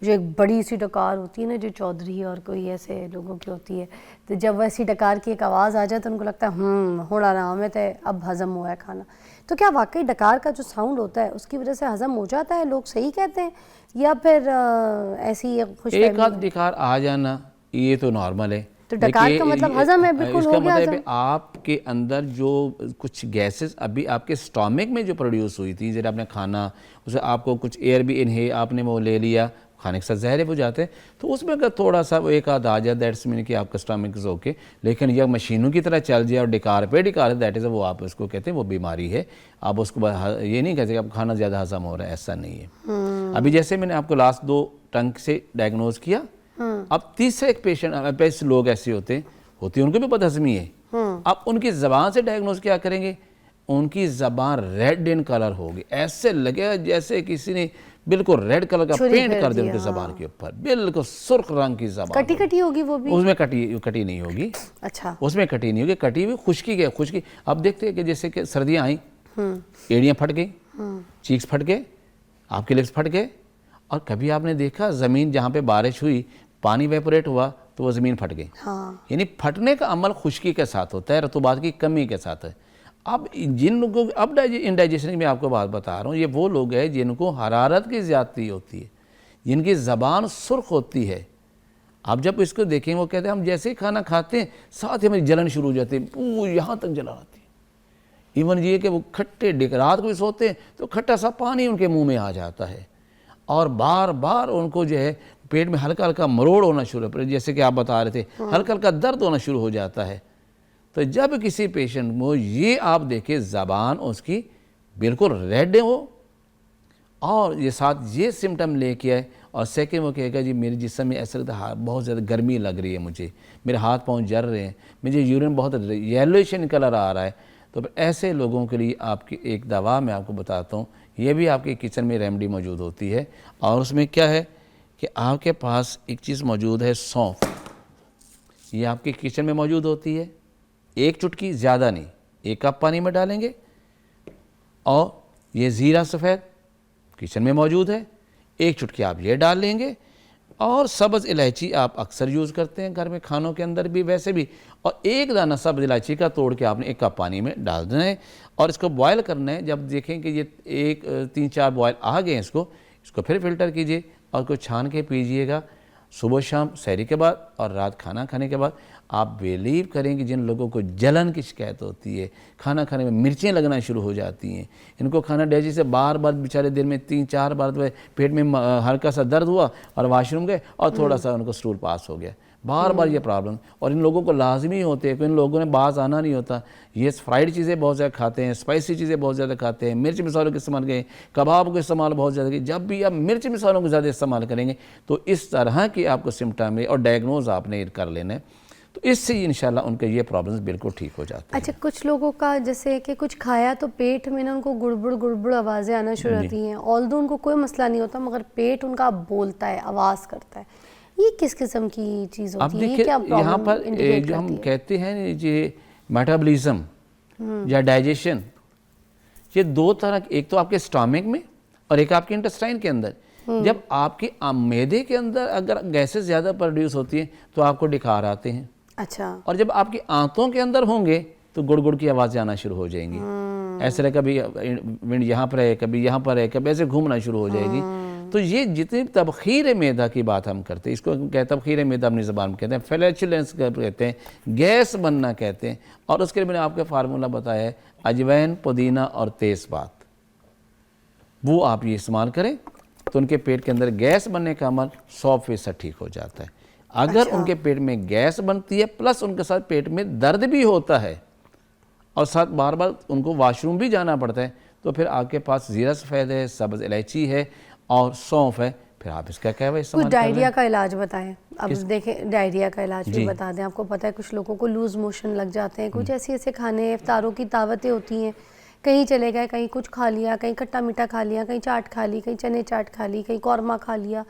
जो एक बड़ी सी डकार होती है ना, जो चौधरी और कोई ऐसे लोगों की होती है, तो जब वैसी डकार की एक आवाज़ आ जाए तो उनको लगता है होड़ा नाम है, तो अब हज़म हुआ है खाना। तो क्या वाकई डकार का जो साउंड होता है उसकी वजह से हज़म हो जाता है, लोग सही कहते हैं, या फिर ऐसी एक आध डकार आ जाना ये तो नॉर्मल है? तो डकार का मतलब हजम है, बिल्कुल हो गया हजम। आपके अंदर जो कुछ गैसेस अभी आपके स्टोमक में जो प्रोड्यूस हुई थी, जब आपने खाना, उसे आपको कुछ एयर भी इनहेल आपने वो ले लिया, खाने के साथ जहरे हो जाते हैं, तो उसमें अगर थोड़ा सा वो एक आध आ जाए, दैट्स मीन कि आपका स्टोमक इज ओके। लेकिन यह मशीनों की तरह चल जाए और डिकार पे डिकार, दैट इज़ वो आप उसको कहते हैं वो बीमारी है। आप उसको ये नहीं कहते कि आप खाना ज़्यादा हजम हो रहा है, ऐसा नहीं है। अभी जैसे मैंने आपको लास्ट 2 टंग से डायग्नोज किया, अब तीसरे एक पेशेंट, ऐसे लोग ऐसे होते हैं उनको भी बदहजमी है। अब उनकी ज़बान से डायग्नोज क्या करेंगे, उनकी ज़बान रेड इन कलर होगी, ऐसे लगेगा जैसे किसी ने बिल्कुल रेड कलर का छुरी पेंट फेर कर दे दिया, उनके ज़बान के ऊपर, बिल्कुल सुर्ख रंग की ज़बान। कटी कटी होगी वो भी? उसमें कटी नहीं होगी, अच्छा। उसमें कटी नहीं होगी, कटी हुई खुश्की। अब देखते हैं कि जैसे कि सर्दियाँ आई, एड़ियाँ फट गई, चीक्स फट गए, आपके लिप्स फट गए, और कभी आपने देखा ज़मीन जहाँ पे बारिश हुई, पानी वेपोरेट हुआ तो वो ज़मीन फट गई। हाँ। यानी फटने का अमल खुश्की के साथ होता है, रतूबात की कमी के साथ है। अब जिन लोगों अब इंडाइजेशन की मैं आपको बात बता रहा हूँ, ये वो लोग हैं जिनको हरारत की ज़्यादती होती है, जिनकी ज़बान सुर्ख होती है। आप जब इसको देखें, वो कहते हैं हम जैसे ही खाना खाते हैं साथ ही हमारी जलन शुरू हो जाती है, वो यहाँ तक जलन आती है। इवन ये कि वो खट्टे रात को भी सोते हैं तो खट्टा सा पानी उनके मुंह में आ जाता है, और बार बार उनको जो है पेट में हल्का हल्का मरोड़ होना शुरू हो, जैसे कि आप बता रहे थे, हल्का हल्का दर्द होना शुरू हो जाता है। तो जब किसी पेशेंट को ये आप देखें ज़बान उसकी बिल्कुल रेड हो, और ये साथ ये सिम्टम लेके आए, और सेकेंड वो कहेगा जी मेरे जिस्म में ऐसा लगता है बहुत ज़्यादा गर्मी लग रही है, मुझे मेरे हाथ पाँव जल रहे हैं, मुझे यूरिन बहुत येलोइश कलर आ रहा है, तो फिर ऐसे लोगों के लिए आपकी एक दवा मैं आपको बताता हूँ, ये भी आपके किचन में रेमेडी मौजूद होती है। और उसमें क्या है कि आपके पास एक चीज़ मौजूद है, सौंफ। ये आपके किचन में मौजूद होती है, एक चुटकी, ज़्यादा नहीं, 1 कप पानी में डालेंगे। और ये ज़ीरा सफ़ेद किचन में मौजूद है, 1 चुटकी आप ये डाल लेंगे। और सब्ज़ इलायची आप अक्सर यूज़ करते हैं घर में, खानों के अंदर भी वैसे भी, और 1 दाना सब्ज़ इलायची का तोड़ के आपने 1 कप पानी में डाल देना है, और इसको बॉयल करना है। जब देखें कि ये 3-4 बॉयल आ गए हैं, इसको फिर फ़िल्टर कीजिए और उसको छान के पीजिएगा सुबह शाम सहरी के बाद और रात खाना खाने के बाद। आप बिलीव करेंगे जिन लोगों को जलन की शिकायत होती है, खाना खाने में मिर्चें लगना शुरू हो जाती हैं, इनको खाना डाइजेस्ट से बार बार बेचारे दिन में 3-4 बार तो पेट में हल्का सा दर्द हुआ और वॉशरूम गए और थोड़ा सा उनको स्टूल पास हो गया, बार बार ये प्रॉब्लम। और इन लोगों को लाजमी होते हैं कि इन लोगों ने बाज आना नहीं होता, ये फ्राइड चीज़ें बहुत ज़्यादा खाते हैं, स्पाइसी चीज़ें बहुत ज़्यादा खाते हैं, मिर्च मसालों के इस्तेमाल करें, कबाब का इस्तेमाल बहुत ज़्यादा करें। जब भी आप मिर्च मसालों को ज़्यादा इस्तेमाल करेंगे तो इस तरह की आपको सिम्टम है और डायग्नोज आपने कर लेना है, तो इससे इंशाल्लाह उनके ये प्रॉब्लम्स बिल्कुल ठीक हो जाते हैं। अच्छा, कुछ लोगों का जैसे कि कुछ खाया तो पेट में ना उनको गुड़बुड़ आवाज़ें आना शुरू होती हैं, ऑल्दो उनको कोई मसला नहीं होता मगर पेट उनका बोलता है, आवाज़ करता है, ये किस किस्म की चीज़ अब होती है? देखिए क्या यहाँ पर इंडिकेट जो हम करती है? कहते हैं ये मेटाबॉलिज्म या डाइजेशन, ये 2 तरह, एक तो आपके स्टमक में और एक आपके इंटेस्टाइन के अंदर। जब आपके मैदे के अंदर अगर गैसेस ज़्यादा प्रोड्यूस होती हैं तो आपको डिखार आते हैं। अच्छा। और जब आपकी आंतों के अंदर होंगे तो गुड़ की आवाज़ें आना शुरू हो जाएंगी, ऐसे कभी विंड यहाँ पर है, कभी यहाँ पर है, कभी ऐसे घूमना शुरू हो जाएगी। तो ये जितनी तबखीर मैदा की बात हम करते हैं, इसको कहते हैं तबखीर मैदा, अपनी ज़बान में कहते हैं, फ्लैचुलेंस कहते हैं, गैस बनना कहते हैं। और उसके लिए मैंने आपको फार्मूला बताया है, अजवैन, पुदीना और तेज़पात, वो आप ये इस्तेमाल करें तो उनके पेट के अंदर गैस बनने का अमल 100% ठीक हो जाता है। अगर उनके पेट में गैस बनती है प्लस उनके साथ पेट में दर्द भी होता है और साथ बार बार उनको वॉशरूम भी जाना पड़ता है, तो फिर आपके पास ज़ीरा सफ़ेद है, सब्ज़ इलायची है और सौंफ है, फिर आप इसका क्या है इस्तेमाल कुछ कर रहे हैं। डायरिया का इलाज बताएं। अब देखें, डायरिया का इलाज भी बता दें। आपको पता है कुछ लोगों को लूज़ मोशन लग जाते हैं, कुछ ऐसे खाने इफ्तारों की दावतें होती हैं, कहीं चले गए, कहीं कुछ खा लिया, कहीं खट्टा मीठा खा लिया, कहीं चाट खा ली, कहीं चने चाट खा ली, कहीं कौरमा खा लिया,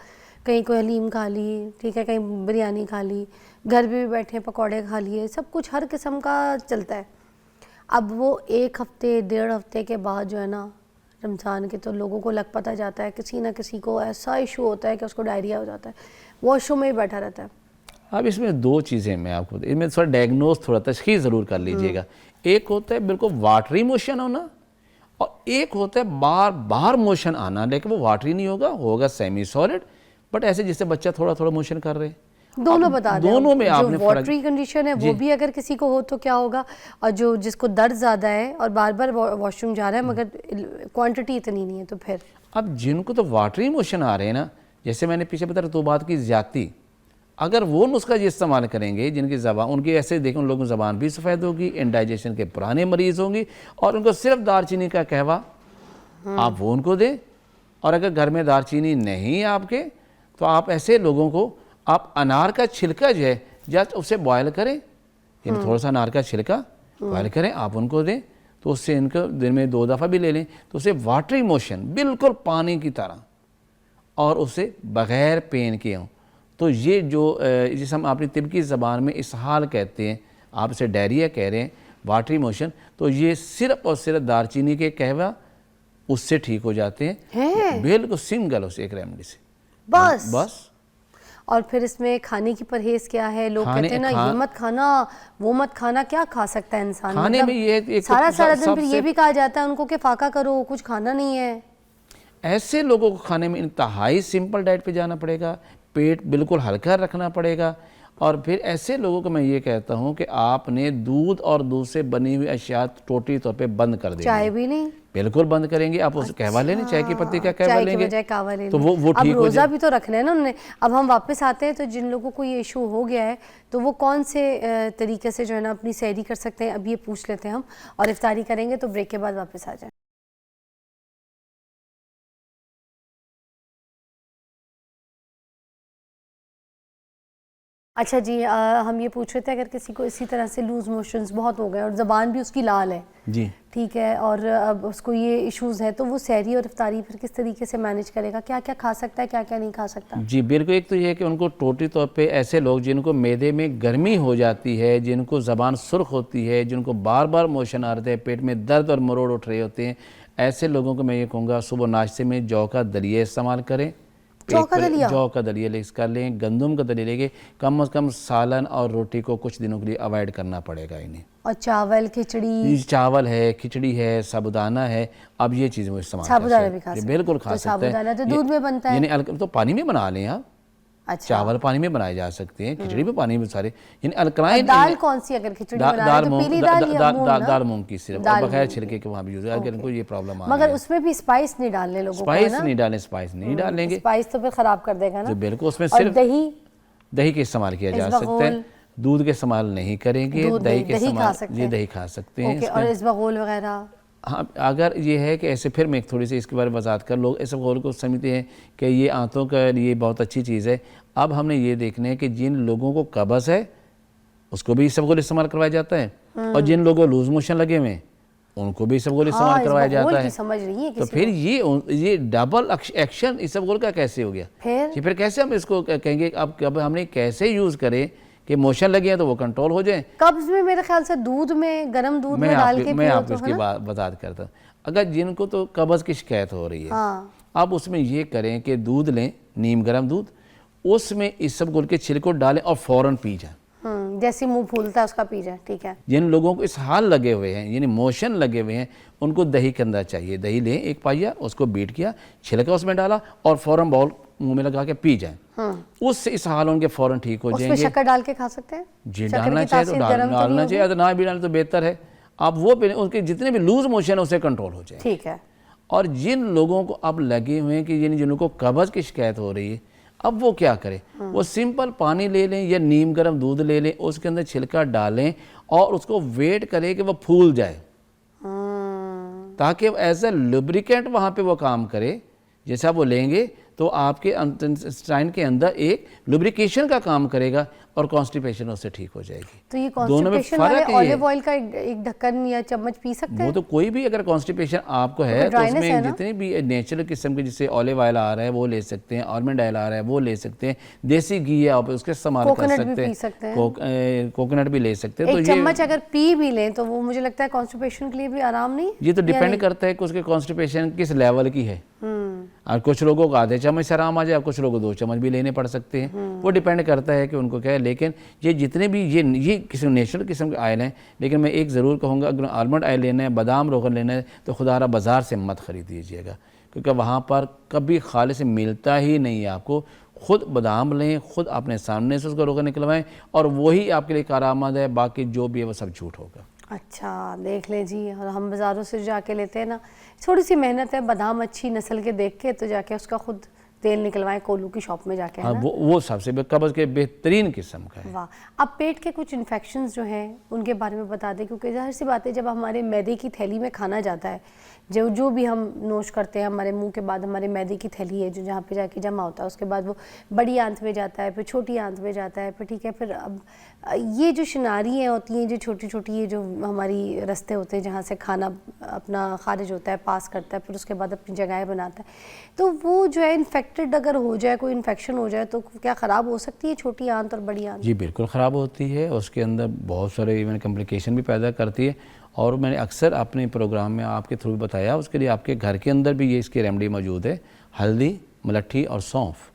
कहीं कोई हलीम खा ली, ठीक है, कहीं बिरयानी खा ली, घर भी बैठे पकौड़े खा लिए, सब कुछ हर किस्म का चलता है। अब वो 1 हफ्ते 1.5 हफ्ते के बाद जो है ना रमज़ान के, तो लोगों को लग पता जाता है, किसी ना किसी को ऐसा इशू होता है कि उसको डायरिया हो जाता है, वॉशरूम में ही बैठा रहता है। अब इसमें 2 चीज़ें मैं आपको, इसमें थोड़ा डायग्नोज, थोड़ा तशख़ीस ज़रूर कर लीजिएगा। एक होता है बिल्कुल वाटरी मोशन होना और एक होता है बार बार मोशन आना, लेकिन वो वाटरी नहीं होगा सेमी सॉलिड, बट ऐसे जिससे बच्चा थोड़ा थोड़ा मोशन कर रहे हैं। दोनों बता दें, दोनों में आपने जो वाटरी कंडीशन है वो भी अगर किसी को हो तो क्या होगा, और जो जिसको दर्द ज़्यादा है और बार बार वॉशरूम जा रहा है मगर क्वांटिटी इतनी नहीं है, तो फिर अब जिनको तो वाटरी मोशन आ रहे हैं ना, जैसे मैंने पीछे बताया रतूबात की ज़्यादती, अगर वो नुस्खा ये इस्तेमाल करेंगे, जिनकी ज़बान, उनकी ऐसे देखें उन लोगों की ज़बान भी सफ़ेद होगी, इंडाइजेशन के पुराने मरीज़ होंगी, और उनको सिर्फ दालचीनी का कहवा आप वो उनको दें। और अगर घर में दालचीनी नहीं है आपके, तो आप ऐसे लोगों को आप अनार का छिलका जो है जस्ट उसे बॉयल करें, यानी थोड़ा सा अनार का छिलका बॉयल करें, आप उनको दें, तो उससे इनको दिन में 2 दफ़ा भी ले लें, तो उससे वाटरी मोशन बिल्कुल पानी की तरह और उसे बग़ैर पेन के हों। तो ये जो जिसे हम अपनी तिब्बती ज़बान में इसहाल कहते हैं, आप इसे डायरिया कह रहे हैं, वाटरी मोशन, तो ये सिर्फ़ और सिर्फ दालचीनी के कहवा उससे ठीक हो जाते हैं। बिल्कुल सिंगल उस एक रेमडी से बस। और फिर इसमें खाने की परहेज क्या है? लोग कहते हैं ना ये मत खाना वो मत खाना, क्या खा सकता है इंसान? खाने में ये एक सारा दिन फिर ये भी कहा जाता है उनको कि फाका करो, कुछ खाना नहीं है। ऐसे लोगों को खाने में इंतहाई सिंपल डाइट पे जाना पड़ेगा, पेट बिल्कुल हल्का रखना पड़ेगा। और फिर ऐसे लोगों को मैं ये कहता हूँ कि आपने दूध और दूध से बनी हुई अशिया टोटली तौर पे बंद कर देंगे। चाय भी नहीं? बिल्कुल बंद करेंगे। आप उस कहवा लेने, चाय की पत्ती का कहवा लेंगे तो वो ठीक हो जाए। रोज़ा भी तो रखना है ना उन्होंने। अब हम वापस आते हैं तो जिन लोगों को ये इशू हो गया है तो वो कौन से तरीके से जो है ना अपनी सहरी कर सकते हैं, अब ये पूछ लेते हैं हम और इफ्तारी करेंगे। तो ब्रेक के बाद वापस आ जाए। अच्छा जी, हम ये पूछ रहे थे अगर किसी को इसी तरह से लूज़ मोशंस बहुत हो गए और ज़बान भी उसकी लाल है जी, ठीक है, और अब उसको ये इश्यूज़ हैं, तो वो सहरी और इफ्तारी फिर किस तरीके से मैनेज करेगा? क्या क्या खा सकता है, क्या क्या नहीं खा सकता? जी बिल्कुल। एक तो ये है कि उनको टोटली तौर पे ऐसे लोग जिनको मैदे में गर्मी हो जाती है, जिनको ज़बान सुर्ख होती है, जिनको बार बार मोशन आ रहे हैं, पेट में दर्द और मरोड़ उठ रहे होते हैं, ऐसे लोगों को मैं ये कहूँगा सुबह नाश्ते में जौ का दलिया इस्तेमाल करें। जौ का दलिया ले कर लें, गंदम का दलिया लेके कम से कम सालन और रोटी को कुछ दिनों के लिए अवॉइड करना पड़ेगा इन्हें। और चावल, खिचड़ी, चावल है, खिचड़ी है, साबुदाना है, अब ये चीज़ें वो इस्तेमाल साबुदाना भी खा सकते हैं। बिल्कुल खा सकते हैं। साबुदाना तो दूध में बनता है, यानी तो पानी में बना लें आप। अच्छा। चावल पानी में बनाए जा सकते हैं, खिचड़ी भी पानी में, सारे यानी अल्कलाइन। दाल कौन सी अगर खिचड़ी बना रहे हैं तो पीली दाल या मूंग ना? दाल मूंग की सिर्फ, बगैर छिलके के वहाँ भी यूज है अगर इनको ये प्रॉब्लम आ रही है। मगर उसमें भी स्पाइस नहीं डालने लोगों को, स्पाइस नहीं डालें, स्पाइस नहीं डालेंगे, स्पाइस तो फिर खराब कर देगा ना। बिल्कुल। उसमें सिर्फ दही के इस्तेमाल किया जा सकता है, दूध के इस्तेमाल नहीं करेंगे, दही के इस्तेमाल, ये दही खा सकते हैं। और इसबगोल वगैरह, हाँ, अगर ये है कि ऐसे, फिर मैं थोड़ी सी इसके बारे में वजात कर, लोग इसबगोल को समझते हैं कि ये आंतों के लिए बहुत अच्छी चीज़ है। अब हमने ये देखना है कि जिन लोगों को कब्ज़ है उसको भी इसबगोल इस्तेमाल करवाया जाता है, और जिन लोगों को लूज मोशन लगे हुए उनको भी इसबगोल इस्तेमाल करवाया जाता है। समझ रही है तो फिर ये डबल एक्शन इसबगोल का कैसे हो गया? फिर कैसे हम इसको कहेंगे? अब हमने कैसे यूज़ करें कि मोशन लगे हैं तो वो कंट्रोल हो जाए? कब्ज में मेरे ख्याल से दूध में, गर्म दूध में डाल के मैं आपको इसकी वजात करता हूँ। अगर जिनको तो कब्ज़ की शिकायत हो रही है, अब उसमें ये करें कि दूध लें, नीम गर्म दूध, उसमें इसबगोल के छिलको डालें और फ़ौरन पी जाए। जैसे मुंह फूलता है उसका पी जाए, ठीक है। जिन लोगों को इस हाल लगे हुए हैं, यानी मोशन लगे हुए हैं, उनको दही के अंदर चाहिए। दही लें 1 पाइया, उसको बीट किया, छिलका उसमें डाला और फ़ौरन बाउल मुंह में लगा के पी जाए। उससे इस हाल उनके फ़ौरन ठीक हो जाएंगे। उसमें शक्कर डाल के खा सकते हैं? जी, डालना चाहिए तो डालना चाहिए, तो ना भी डालें तो बेहतर है। आप वो पी, उनके जितने भी लूज मोशन है उससे कंट्रोल हो जाए, ठीक है। और जिन लोगों को अब लगे हुए हैं कि जिनको कब्ज़ की शिकायत हो रही है, अब वो क्या करें? वो सिंपल पानी ले लें या नीम गर्म दूध ले लें, उसके अंदर छिलका डालें और उसको वेट करें कि वो फूल जाए, ताकि एज ए लुब्रिकेंट वहाँ पे वो काम करे। जैसा वो लेंगे तो आपके इंटेस्टाइन के अंदर एक लुब्रिकेशन का काम करेगा और कॉन्स्टिपेशन उससे ठीक हो जाएगी। तो ये कॉन्स्टिपेशन वाले ऑलिव ऑयल का एक ढक्कन या चम्मच पी सकते हैं? वो तो कोई भी अगर कॉन्स्टिपेशन आपको है तो उसमें जितने भी नेचुरल किस्म के, जैसे ऑलिव ऑयल आ रहा है वो ले सकते हैं, आलमंड ऑयल आ रहा है वो ले सकते हैं, देसी घी है आप उसके इस्तेमाल कर सकते हैं, कोकोनट भी ले सकते हैं। तो चम्मच अगर पी भी लें तो वो मुझे लगता है कॉन्स्टिपेशन के लिए भी आराम नहीं। ये तो डिपेंड करता है कि उसके कॉन्स्टिपेशन किस लेवल की है। और कुछ लोगों को आधे चम्मच से आराम आ जाए, कुछ लोगों को 2 चम्मच भी लेने पड़ सकते हैं, वो डिपेंड करता है कि उनको क्या है। लेकिन ये जितने भी ये किस्म नेचुरल किस्म के ऑयल हैं, लेकिन मैं एक ज़रूर कहूँगा, अगर आलमंड ऑयल लेना है, बादाम रोगन लेना है, तो खुदारा बाज़ार से मत ख़रीद दीजिएगा, क्योंकि वहाँ पर कभी खालिस मिलता ही नहीं है आपको। ख़ुद बादाम लें, ख़ुद अपने सामने से उसका रोगन निकलवाएँ, और वही आपके लिए कारआमद है, बाकी जो भी है वो सब झूठ होगा। अच्छा, देख लें जी, और हम बाज़ारों से जाके लेते हैं ना, थोड़ी सी मेहनत है, बादाम अच्छी नस्ल के देख के तो जाके उसका खुद तेल निकलवाएं कोलू की शॉप में जाके। हाँ, वो सबसे कब्ज़ के बेहतरीन किस्म का है। वाह। अब पेट के कुछ इन्फेक्शंस जो हैं उनके बारे में बता दें, क्योंकि जाहिर सी बात है जब हमारे मैदे की थैली में खाना जाता है, जो भी हम नोश करते हैं, हमारे मुंह के बाद हमारे मैदे की थैली है जो जहाँ पे जाके जमा होता है, उसके बाद वो बड़ी आंत में जाता है, फिर छोटी आंत में जाता है, फिर ठीक है, फिर अब ये जो शिनारियाँ होती हैं, जो छोटी छोटी ये जो हमारी रास्ते होते हैं जहाँ से खाना अपना खारिज होता है, पास करता है, फिर उसके बाद अपनी जगह बनाता है, तो वो जो है इन्फेक्ट इन्फेक्टेड अगर हो जाए, कोई इन्फेक्शन हो जाए, तो क्या ख़राब हो सकती है छोटी आंत और बड़ी आंत? जी बिल्कुल ख़राब होती है, उसके अंदर बहुत सारे इवन कॉम्प्लिकेशन भी पैदा करती है। और मैंने अक्सर अपने प्रोग्राम में आपके थ्रू बताया, उसके लिए आपके घर के अंदर भी ये इसकी रेमेडी मौजूद है। हल्दी, मलट्ठी और सौंफ।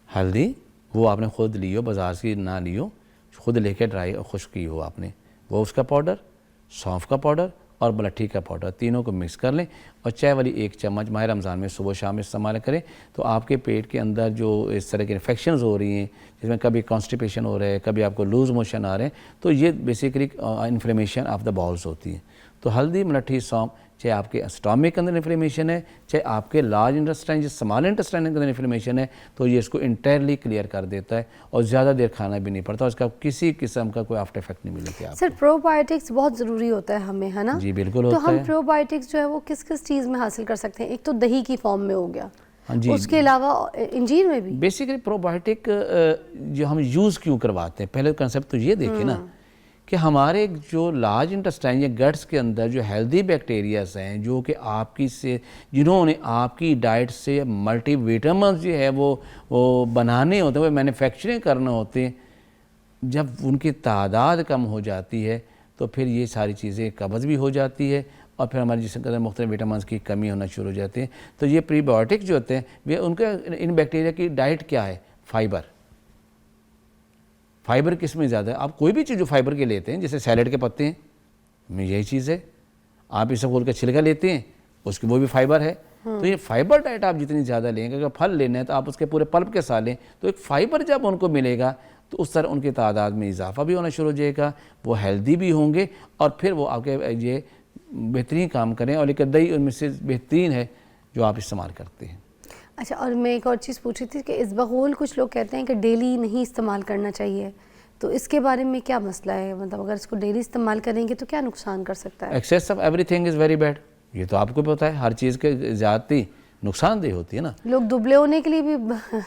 हल्दी वो आपने ख़ुद लियो, बाज़ार से ना लियो, ख़ुद लेके ड्राई और खुश्क की हो आपने, वो उसका पाउडर, सौंफ का पाउडर और मलट्ठी का पाउडर, तीनों को मिक्स कर लें और चाय वाली 1 चम्मच माह रमज़ान में सुबह शाम इस्तेमाल करें। तो आपके पेट के अंदर जो इस तरह की इन्फेक्शंस हो रही हैं, जिसमें कभी कॉन्स्टिपेशन हो रहा है, कभी आपको लूज़ मोशन आ रहे हैं, तो ये basically inflammation of the bowls होती है। तो हल्दी, मलट्ठी, सौंफ, चाहे आपके स्टमक के अंदर इन्फ्लेमेशन है, चाहे आपके लार्ज इंटेस्टाइन या स्मॉल इंटेस्टाइन के अंदर इन्फ्लेमेशन है, तो ये इसको इंटायरली क्लियर कर देता है और ज़्यादा देर खाना भी नहीं पड़ता, उसका किसी किस्म का कोई आफ्टर इफेक्ट नहीं मिलती आपको। सर प्रोबायोटिक्स बहुत ज़रूरी होता है हमें, है ना? जी बिल्कुल तो होता हम है। प्रोबायोटिक्स जो है वो किस किस चीज़ में हासिल कर सकते हैं? एक तो दही की फॉर्म में हो गया, हाँ जी, उसके अलावा इंजीर में भी। बेसिकली प्रोबायोटिक जो हम यूज़ क्यों करवाते हैं, पहले कंसेप्ट तो ये देखें ना कि हमारे जो लार्ज इंटेस्टाइन या गट्स के अंदर जो हेल्दी बैक्टीरियाज हैं, जो कि आपकी से जिन्होंने आपकी डाइट से मल्टीविटामिन्स जो है वो बनाने होते हैं, वो मैन्युफैक्चरिंग करने होते हैं, जब उनकी तादाद कम हो जाती है तो फिर ये सारी चीज़ें कब्ज़ भी हो जाती है और फिर हमारे जिसम के अंदर मुख्तलिफ विटामिन की कमी होना शुरू हो जाती है। तो ये प्रीबायोटिक जो होते हैं वे उनका इन बैक्टीरिया की डाइट क्या है? फाइबर। फाइबर किस में ज़्यादा है? आप कोई भी चीज़ जो फाइबर के लेते हैं, जैसे सैलड के पत्ते हैं, में यही चीज़ है। आप इसे खोल का छिलका लेते हैं, उसकी वो भी फाइबर है। तो ये फाइबर डाइट आप जितनी ज़्यादा लेंगे, अगर फल लेना है तो आप उसके पूरे पल्प के साथ लें, तो एक फ़ाइबर जब उनको मिलेगा तो उस तरह उनकी तादाद में इजाफा भी होना शुरू हो जाएगा, वो हेल्दी भी होंगे और फिर वो आपके ये बेहतरीन काम करें। और एक दही उनमें से बेहतरीन है जो आप इस्तेमाल करते हैं। अच्छा, और मैं एक और चीज़ पूछ रही थी कि इसबगोल कुछ लोग कहते हैं कि डेली नहीं इस्तेमाल करना चाहिए, तो इसके बारे में क्या मसला है? मतलब अगर इसको डेली इस्तेमाल करेंगे तो क्या नुकसान कर सकता है? Excess of everything is very bad, ये तो आपको पता है, हर चीज़ के ज़्यादती नुकसानदेह होती है ना। लोग दुबले होने के लिए भी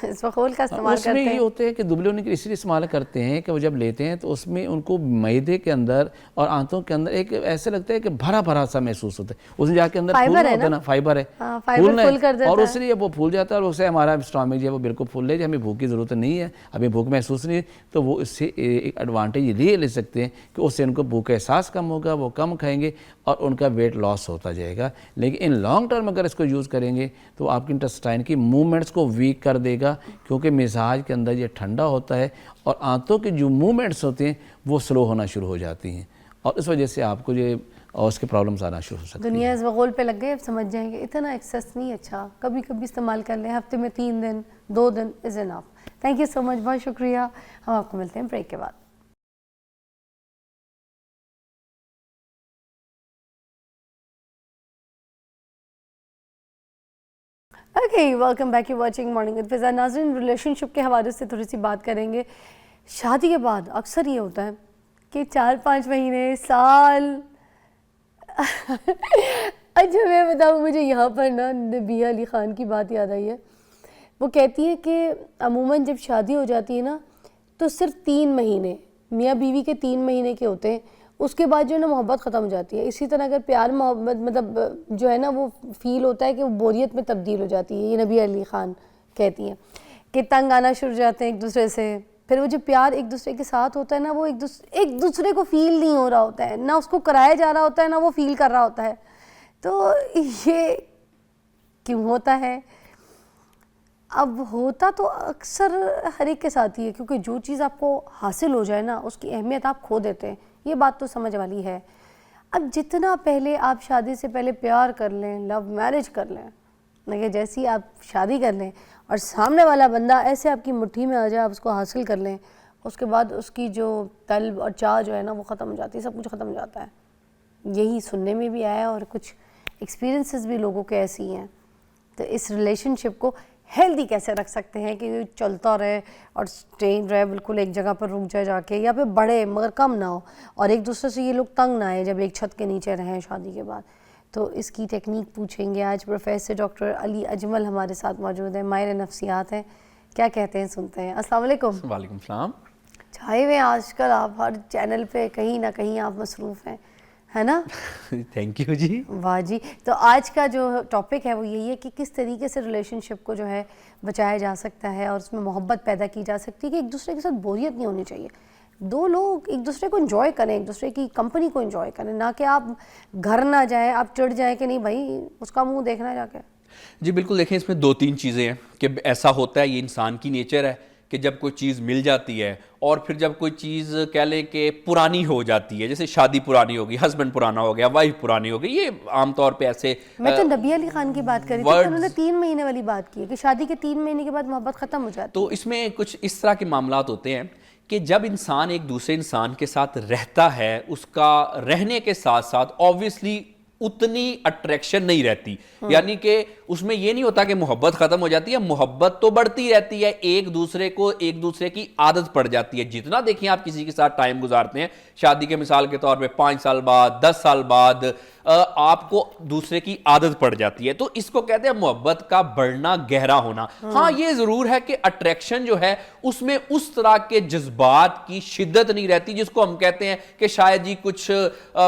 इसबगोल का इस्तेमाल करते उसमें हैं। ये होते हैं कि दुबले होने के लिए इसलिए इस्तेमाल करते हैं कि वो जब लेते हैं तो उसमें उनको मैदे के अंदर और आंतों के अंदर एक ऐसे लगता है कि भरा भरा सा महसूस होता है, उसमें जाके अंदर फूलना होता है ना, फाइबर है, हाँ, फाइबर फुल कर देता और है। उसलिए वो फूल जाता है और उससे हमारा स्टमक जो है वो बिल्कुल फूल ले, हमें भूख की ज़रूरत नहीं है, अभी भूख महसूस नहीं है, तो वो इससे एक एडवांटेज ये ले सकते हैं कि उससे उनको भूख का एहसास कम होगा, वो कम खाएंगे और उनका वेट लॉस होता जाएगा। लेकिन इन लॉन्ग टर्म अगर इसको यूज़ करेंगे तो आपकी इंटेस्टाइन की मूवमेंट्स को वीक कर देगा, क्योंकि मिजाज के अंदर ये ठंडा होता है और आंतों के जो मूवमेंट्स होते हैं वो स्लो होना शुरू हो जाती हैं और इस वजह से आपको ये और उसके प्रॉब्लम्स आना शुरू हो सकती हैं। दुनिया इसबगोल पे लग गए, अब समझ जाएंगे इतना एक्सेस नहीं अच्छा, कभी कभी इस्तेमाल कर लें, हफ्ते में 3 दिन 2 दिन is enough. Thank you so much, बहुत शुक्रिया। हम आपको मिलते हैं ब्रेक के बाद। Okay, welcome back, you watching morning with Fiza. नाज़रीन, रिलेशनशिप के हवाले से थोड़ी सी बात करेंगे। शादी के बाद अक्सर ये होता है कि 4-5 महीने, साल अच्छा मैं बताऊँ, मुझे यहाँ पर ना नबिया अली ख़ान की बात याद आई है। वो कहती है कि अमूमन जब शादी हो जाती है ना तो सिर्फ 3 महीने मियाँ बीवी के 3 महीने के होते हैं, उसके बाद जो है ना मोहब्बत ख़त्म हो जाती है। इसी तरह अगर प्यार मोहब्बत मतलब जो है ना वो फ़ील होता है कि वो बोरियत में तब्दील हो जाती है। ये नबिया अली ख़ान कहती हैं कि तंग आना शुरू जाते हैं एक दूसरे से, फिर वो जो प्यार एक दूसरे के साथ होता है ना वो एक दूसरे को फ़ील नहीं हो रहा होता है, ना उसको कराया जा रहा होता है ना वो फ़ील कर रहा होता है। तो ये क्यों होता है? अब होता तो अक्सर हर एक के साथ ही है, क्योंकि जो चीज़ आपको हासिल हो जाए ना उसकी अहमियत आप खो देते हैं, ये बात तो समझ वाली है। अब जितना पहले आप शादी से पहले प्यार कर लें, लव मैरिज कर लें, लेकिन जैसी आप शादी कर लें और सामने वाला बंदा ऐसे आपकी मुट्ठी में आ जाए, आप उसको हासिल कर लें, उसके बाद उसकी जो तलब और चाह जो है ना वो ख़त्म हो जाती है, सब कुछ ख़त्म हो जाता है। यही सुनने में भी आया और कुछ एक्सपीरियंसेस भी लोगों के ऐसी हैं। तो इस रिलेशनशिप को हेल्दी कैसे रख सकते हैं कि ये चलता रहे और स्टेन रहे, बिल्कुल एक जगह पर रुक जाए जाके, या फिर बढ़े मगर कम ना हो और एक दूसरे से ये लोग तंग ना आए जब एक छत के नीचे रहें शादी के बाद। तो इसकी टेक्निक पूछेंगे आज। प्रोफेसर डॉक्टर अली अजमल हमारे साथ मौजूद है, माहिर नफ्सियात हैं। क्या कहते हैं सुनते हैं। अस्सलाम वालेकुम। वालेकुम सलाम। छाए हुए आजकल आप हर चैनल पे कहीं ना कहीं आप मसरूफ़ हैं, है ना? थैंक यू जी। वाह जी। तो आज का जो टॉपिक है वो यही है कि किस तरीके से रिलेशनशिप को जो है बचाया जा सकता है और उसमें मोहब्बत पैदा की जा सकती है कि एक दूसरे के साथ बोरियत नहीं होनी चाहिए। दो लोग एक दूसरे को एंजॉय करें, एक दूसरे की कंपनी को एंजॉय करें, ना कि आप घर ना जाएं, आप चिढ़ जाएं कि नहीं भाई उसका मुंह देखना जाके। जी बिल्कुल, देखें इसमें दो तीन चीज़ें हैं कि ऐसा होता है, ये इंसान की नेचर है कि जब कोई चीज़ मिल जाती है और फिर जब कोई चीज़ कह लें कि पुरानी हो जाती है, जैसे शादी पुरानी हो गई, हस्बैंड पुराना हो गया, वाइफ पुरानी हो गई, ये आमतौर पे ऐसे मैं तो नबी अली खान की बात कर रही थी कि उन्होंने 3 महीने वाली बात की है कि शादी के 3 महीने के बाद मोहब्बत ख़त्म हो जाती है। तो इसमें कुछ इस तरह के मामलात होते हैं कि जब इंसान एक दूसरे इंसान के साथ रहता है, उसका रहने के साथ साथ ऑब्वियसली उतनी अट्रैक्शन नहीं रहती, यानी कि उसमें ये नहीं होता कि मोहब्बत खत्म हो जाती है, मोहब्बत तो बढ़ती रहती है, एक दूसरे को एक दूसरे की आदत पड़ जाती है। जितना देखिए आप किसी के साथ टाइम गुजारते हैं, शादी के मिसाल के तौर पे 5 साल बाद 10 साल बाद आपको दूसरे की आदत पड़ जाती है, तो इसको कहते हैं मोहब्बत का बढ़ना, गहरा होना। हाँ ये जरूर है कि अट्रैक्शन जो है उसमें उस तरह के जज्बात की शिद्दत नहीं रहती जिसको हम कहते हैं कि शायद जी कुछ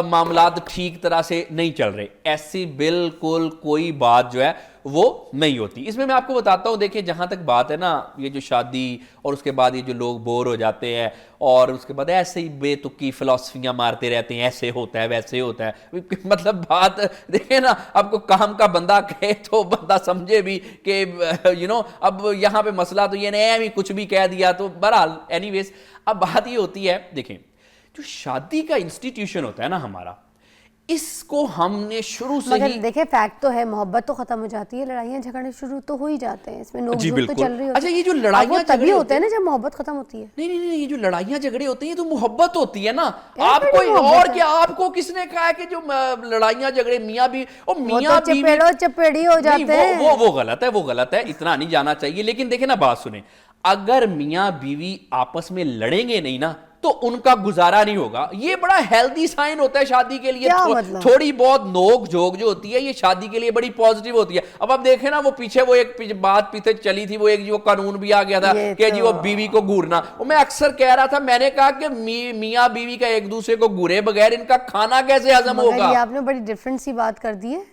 मामलात ठीक तरह से नहीं चल रहे। ऐसी बिल्कुल कोई बात जो है वो नहीं होती। इसमें मैं आपको बताता हूं, देखिए जहां तक बात है ना, ये जो शादी और उसके बाद ये जो लोग बोर हो जाते हैं और उसके बाद ऐसे ही बेतुकी फिलॉसफियां मारते रहते हैं, ऐसे होता है वैसे होता है, मतलब बात देखिए ना, आपको काम का बंदा कहे तो बंदा समझे भी कि अब यहां पे मसला तो ये नहीं है, कुछ भी कह दिया तो बहरहाल एनीवेज। अब बात ये होती है, देखें जो शादी का इंस्टीट्यूशन होता है ना हमारा, इसको हमने शुरू से मगर ही देखे फैक्ट तो है, मोहब्बत तो खत्म हो जाती है, लड़ाइयाँ झगड़े शुरू तो हो ही जाते हैं, इसमें नोक झोंक तो चल रही होती है। अच्छा ये जो लड़ाइयाँ तभी होते हैं ना जब मोहब्बत खत्म होती है। नहीं नहीं नहीं, ये जो लड़ाइयाँ झगड़े होते हैं ये तो मोहब्बत होती है ना। यार आपको बड़ी मोहब्बत और है। क्या, आपको किसने कहा है कि जो लड़ाइयाँ झगड़े मियाँ भी और वो मियाँ तो बीवी चपेड़ो चपेड़ी हो नहीं, जाते हैं। वो गलत है, वो गलत है, इतना नहीं जाना चाहिए। लेकिन देखे ना, बात सुने, अगर मियाँ बीवी आपस में लड़ेंगे नहीं ना तो उनका गुजारा नहीं होगा। ये बड़ा हेल्दी साइन होता है शादी के लिए। मतलब? थोड़ी बहुत नोक झोंक जो होती है ये शादी के लिए बड़ी पॉजिटिव होती है। अब आप देखें ना, वो पीछे वो एक बात पीछे चली थी, वो एक जो कानून भी आ गया था कि जी वो बीवी को घूरना। वो मैं अक्सर कह रहा था, मैंने कहा कि मियाँ बीवी का एक दूसरे को घूरे बगैर इनका खाना कैसे हजम होगा। ये आपने बड़ी डिफरेंट सी बात कर दी है।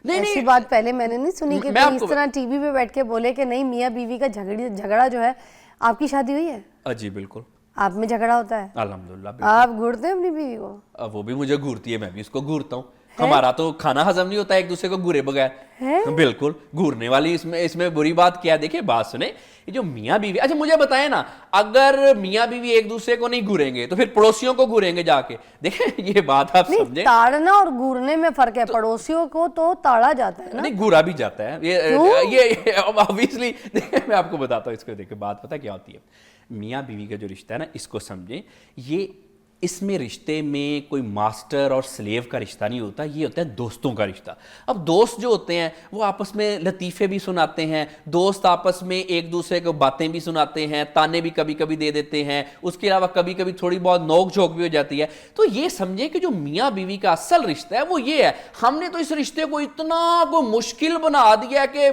नहीं ऐसी नहीं, बात पहले मैंने नहीं सुनी कि मैं कोई इस तरह टीवी पे बैठ के बोले कि नहीं मियाँ बीवी का झगड़ा जो है। आपकी शादी हुई है? जी बिल्कुल। आप में झगड़ा होता है? अल्हम्दुलिल्लाह। आप घूरते हैं अपनी बीवी को? अब वो भी मुझे घूरती है, मैं भी उसको घूरता हूँ। हमारा तो खाना हजम नहीं होता एक दूसरे को घूरे बगैर। बिल्कुल, घूरने वाली इसमें बुरी बात क्या है? देखिए बात सुने, ये जो मियाँ बीवी, अच्छा मुझे बताएं ना, अगर मियाँ बीवी एक दूसरे को नहीं घूरेंगे तो फिर पड़ोसियों को घूरेंगे जाके। देखें ये बात आप समझे, ताड़ना और घूरने में फर्क है। पड़ोसियों को तो ताड़ा जाता है ना। नहीं घूरा भी जाता है। ये ऑब्वियसली देखिए मैं आपको बताता हूँ इसको। देखिए बात पता क्या होती है, मियाँ बीवी का जो रिश्ता है ना, इसको समझें, ये इसमें रिश्ते में कोई मास्टर और स्लेव का रिश्ता नहीं होता, ये होता है दोस्तों का रिश्ता। अब दोस्त जो होते हैं वो आपस में लतीफ़े भी सुनाते हैं, दोस्त आपस में एक दूसरे को बातें भी सुनाते हैं, ताने भी कभी कभी दे देते हैं, उसके अलावा कभी कभी थोड़ी बहुत नोक झोंक भी हो जाती है। तो ये समझे कि जो मियाँ बीवी का असल रिश्ता है वो ये है। हमने तो इस रिश्ते को इतना को मुश्किल बना दिया कि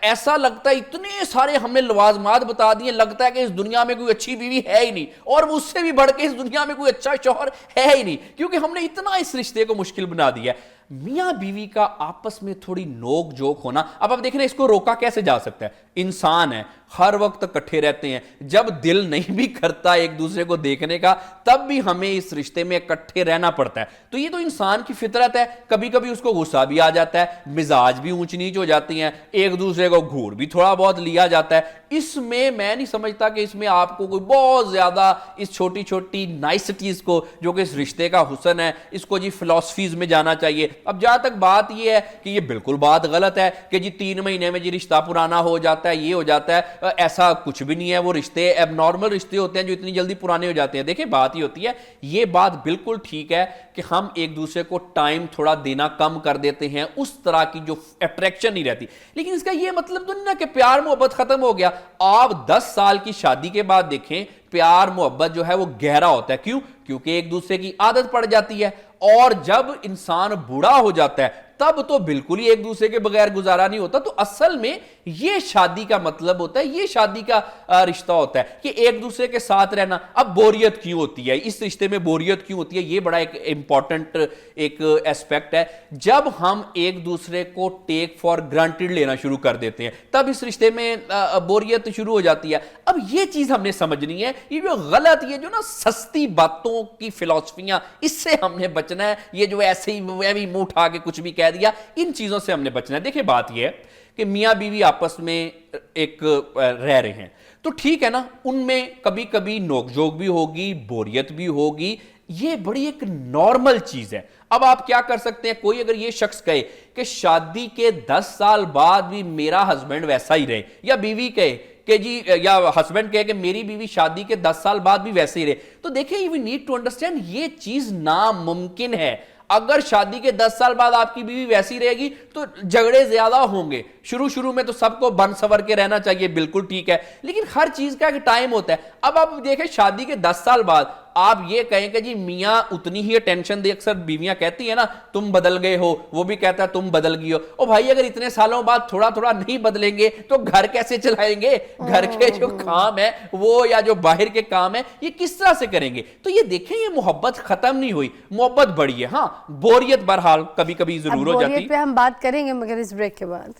ऐसा लगता है, इतने सारे हमने लवाजमात बता दिए, लगता है कि इस दुनिया में कोई अच्छी बीवी है ही नहीं, और उससे भी बढ़ के इस दुनिया में कोई शौहर है ही नहीं, क्योंकि हमने इतना इस रिश्ते को मुश्किल बना दिया। मियाँ बीवी का आपस में थोड़ी नोक झोंक होना, अब आप देख रहे हैं इसको रोका कैसे जा सकता है। इंसान है, हर वक्त इकट्ठे रहते हैं, जब दिल नहीं भी करता एक दूसरे को देखने का तब भी हमें इस रिश्ते में इकट्ठे रहना पड़ता है। तो ये तो इंसान की फितरत है। कभी कभी उसको गुस्सा भी आ जाता है, मिजाज भी ऊंच नीच हो जाती हैं, एक दूसरे को घूर भी थोड़ा बहुत लिया जाता है। इसमें मैं नहीं समझता कि इसमें आपको कोई बहुत ज्यादा इस छोटी छोटी नाइसिटीज को, जो कि इस रिश्ते का हुस्न है, इसको जी फिलॉसफीज में जाना चाहिए। अब जहां तक बात यह है कि ये बिल्कुल बात गलत है कि जी 3 महीने में जी रिश्ता पुराना हो जाता है, ये हो जाता है, ऐसा कुछ भी नहीं है। वो रिश्ते एबनॉर्मल रिश्ते होते हैं जो इतनी जल्दी पुराने हो जाते हैं। देखिए बात ही होती है, ये बात बिल्कुल ठीक है कि हम एक दूसरे को टाइम थोड़ा देना कम कर देते हैं, उस तरह की जो अट्रैक्शन नहीं रहती। लेकिन इसका ये मतलब तो नहीं ना कि प्यार मोहब्बत खत्म हो गया। आप 10 साल की शादी के बाद देखें, प्यार मोहब्बत जो है वो गहरा होता है। क्यों? क्योंकि एक दूसरे की आदत पड़ जाती है। और जब इंसान बूढ़ा हो जाता है तब तो बिल्कुल ही एक दूसरे के बगैर गुजारा नहीं होता। तो असल में ये शादी का मतलब होता है, ये शादी का रिश्ता होता है कि एक दूसरे के साथ रहना। अब बोरियत क्यों होती है, इस रिश्ते में बोरियत क्यों होती है, ये बड़ा एक इंपॉर्टेंट एक एस्पेक्ट है। जब हम एक दूसरे को टेक फॉर ग्रांटेड लेना शुरू कर देते हैं, तब इस रिश्ते में बोरियत शुरू हो जाती है। अब ये चीज हमने समझनी है, ये जो गलत, ये जो ना सस्ती बातों की फिलॉसफियां, इससे हमने बचना है। ये जो ऐसे ही मुंह उठा के कुछ भी कह दिया, इन चीजों से हमने बचना है। देखिए बात ये है कि मियां बीवी आपस में एक रह रहे हैं, तो ठीक है ना, उनमें कभी कभी नोकझोंक भी होगी, बोरियत भी होगी, ये बड़ी एक नॉर्मल चीज है। अब आप क्या कर सकते हैं, कोई अगर ये शख्स कहे कि शादी के 10 साल बाद भी मेरा हस्बैंड वैसा ही रहे, या बीवी कहे कि जी, या हस्बैंड कहे कि मेरी बीवी शादी के 10 साल बाद भी वैसे ही रहे, तो देखिए वी नीड टू अंडरस्टैंड ये चीज नामुमकिन है। अगर शादी के 10 साल बाद आपकी बीवी वैसी रहेगी तो झगड़े ज्यादा होंगे। शुरू शुरू में तो सबको बन सवर के रहना चाहिए, बिल्कुल ठीक है, लेकिन हर चीज का एक टाइम होता है। अब आप देखें, शादी के 10 साल बाद आप ये कहें कि जी मियां उतनी ही अटेंशन दे, अक्सर बीवियां कहती है ना तुम बदल गए हो, वो भी कहता है तुम बदल गई हो। ओ भाई, अगर इतने सालों बाद थोड़ा थोड़ा नहीं बदलेंगे तो घर कैसे चलाएंगे? घर के जो काम है वो, या जो बाहर के काम है, ये किस तरह से करेंगे? तो ये देखें, ये मोहब्बत खत्म नहीं हुई, मोहब्बत बढ़ी है। हाँ, बोरियत बहरहाल कभी कभी जरूर हो जाती है। पे हम बात करेंगे मगर इस ब्रेक के बाद।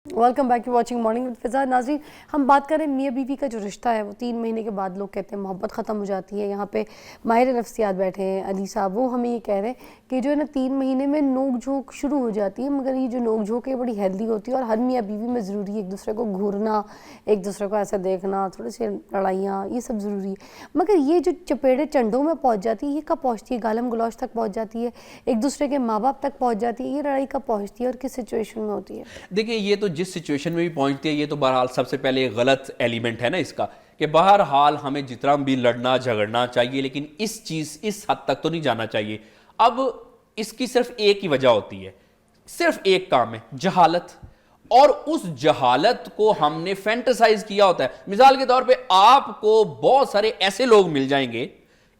Welcome back to watching morning with Fiza. नाज़रीन, हम बात करें मियाँ बीवी का जो रिश्ता है वो 3 महीने के बाद लोग कहते हैं मोहब्बत ख़त्म हो जाती है। यहाँ पे माहिर नफ्सियात बैठे हैं अली साहब, वो हमें ये कह रहे हैं कि जो है ना 3 महीने में नोक झोंक शुरू हो जाती है, मगर ये जो नोक झोंक है बड़ी हेल्दी होती है और हर मियाँ बीवी में ज़रूरी है। एक दूसरे को घूरना, एक दूसरे को ऐसे देखना, थोड़ी सी लड़ाइयाँ, ये सब ज़रूरी है। मगर ये जो चपेड़े चंडों में पहुँच जाती है, ये कब पहुँचती है? गालम गलौज तक पहुँच जाती है, एक दूसरे के माँ बाप तक पहुँच जाती है, ये लड़ाई कब पहुँचती है और किस सिचुएशन में होती है? देखिए, ये तो जिस सिचुएशन में भी पहुंचती है, ये तो बहरहाल सबसे पहले गलत एलिमेंट है ना इसका, कि बहरहाल हमें जितना भी लड़ना झगड़ना चाहिए, लेकिन इस चीज, इस हद तक तो नहीं जाना चाहिए। अब इसकी सिर्फ एक ही वजह होती है, सिर्फ एक काम है, जहालत। और उस जहालत को हमने फैंटेसाइज किया होता है। मिसाल के तौर पे आपको बहुत सारे ऐसे लोग मिल जाएंगे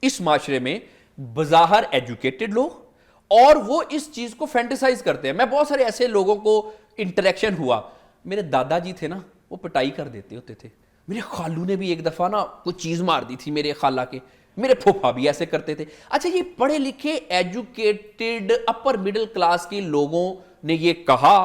इस माशरे में, बज़ाहिर एजुकेटेड लोग, और वो इस चीज को फैंटेसाइज करते हैं। मैं बहुत सारे ऐसे लोगों को इंटरेक्शन हुआ, मेरे दादाजी थे ना, वो पिटाई कर देते होते थे। मेरे खालू ने भी एक दफा ना कुछ चीज मार दी थी मेरे खाला के, मेरे फूफा भी ऐसे करते थे। अच्छा, ये पढ़े लिखे एजुकेटेड अपर मिडिल क्लास के लोगों ने ये कहा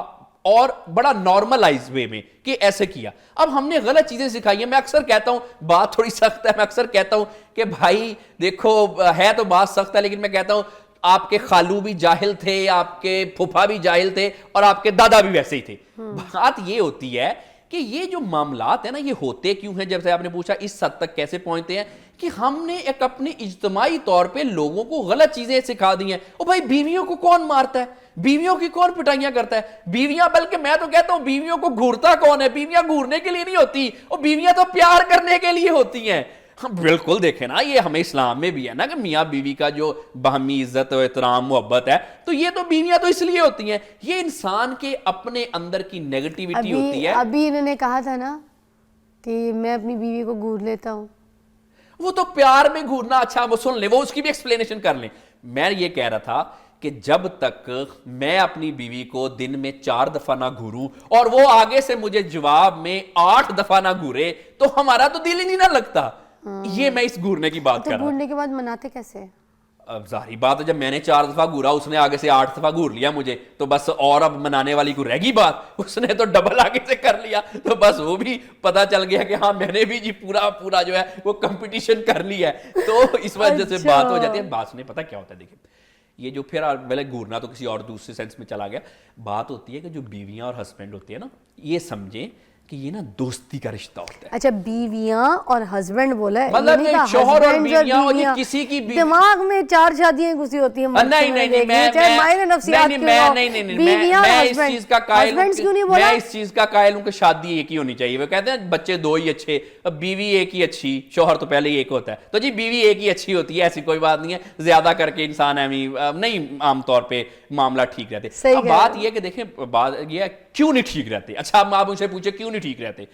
और बड़ा नॉर्मलाइज वे में कि ऐसे किया। अब हमने गलत चीजें सिखाई है। मैं अक्सर कहता हूं, बात थोड़ी सख्त है, मैं अक्सर कहता हूं कि भाई देखो, है तो बात सख्त है, लेकिन मैं कहता हूं आपके खालू भी जाहिल थे, आपके फूफा भी जाहिल थे, और आपके दादा भी वैसे ही थे। बात ये होती है कि ये जो मामलात है ना, ये होते क्यों हैं? जैसे आपने पूछा इस हद तक कैसे पहुंचते हैं, कि हमने एक अपने इज्तिमाई तौर पे लोगों को गलत चीजें सिखा दी हैं। ओ भाई, बीवियों को कौन मारता है? बीवियों की कौन पिटाइयां करता है? बीवियां, बल्कि मैं तो कहता हूं बीवियों को घूरता कौन है? बीवियां घूरने के लिए नहीं होती, और बीवियां तो प्यार करने के लिए होती हैं। हम बिल्कुल देखें ना, ये हमें इस्लाम में भी है ना कि मियाँ बीवी का जो बाहमी इज्जत और एहतराम मोहब्बत है, तो ये तो बीवियां तो इसलिए होती हैं, ये इंसान के अपने अंदर की नेगेटिविटी होती है। अभी इन्होंने कहा था ना कि मैं अपनी बीवी को घूर लेता हूं, वो तो प्यार में घूरना। अच्छा, वो सुन ले, वो उसकी भी एक्सप्लेनेशन कर ले। मैं ये कह रहा था कि जब तक मैं अपनी बीवी को दिन में 4 दफा ना घूरूं और वो आगे से मुझे जवाब में 8 दफा ना घूरे, तो हमारा तो दिल ही नहीं ना लगता। ये मैं इस घूरने की बात कर रहा हूं। घूरने के बाद मनाते कैसे? अब जाहिर बात है, जब मैंने 4 दफा घूरा, उसने आगे से 8 दफा घूर लिया मुझे, तो बस और अब मनाने वाली को रहेगी बात। उसने तो डबल आगे से कर लिया, तो बस वो भी पता चल गया कि हाँ, मैंने भी जी पूरा जो है वो कंपटीशन कर लिया है। तो इस वजह से बात हो जाती है। बात सुने, पता क्या होता है, देखिए, ये जो फिर पहले घूरना तो किसी और दूसरे सेंस में चला गया। बात होती है कि जो बीवियां और हस्बैंड होती है ना, ये समझे कि ये ना दोस्ती का रिश्ता होता है। अच्छा, बीवियां और हस्बैंड बोला है, मतलब एक शौहर और बीवियां, और ये किसी की दिमाग में 4 शादियां घुसी होती हैं। नहीं, मैं इस चीज का कायल हूं कि शादी एक ही होनी चाहिए। वो कहते हैं बच्चे 2 ही अच्छे, बीवी एक ही अच्छी, शौहर तो पहले ही एक होता है। तो जी, बीवी एक ही अच्छी होती है, ऐसी कोई बात नहीं है। ज्यादा करके इंसान नहीं, आमतौर पे मामला ठीक रहते। अब बात यह कि देखें, बात यह क्यों नहीं ठीक रहते। अच्छा, आप मुझसे पूछे क्यों नहीं ठीक रहते,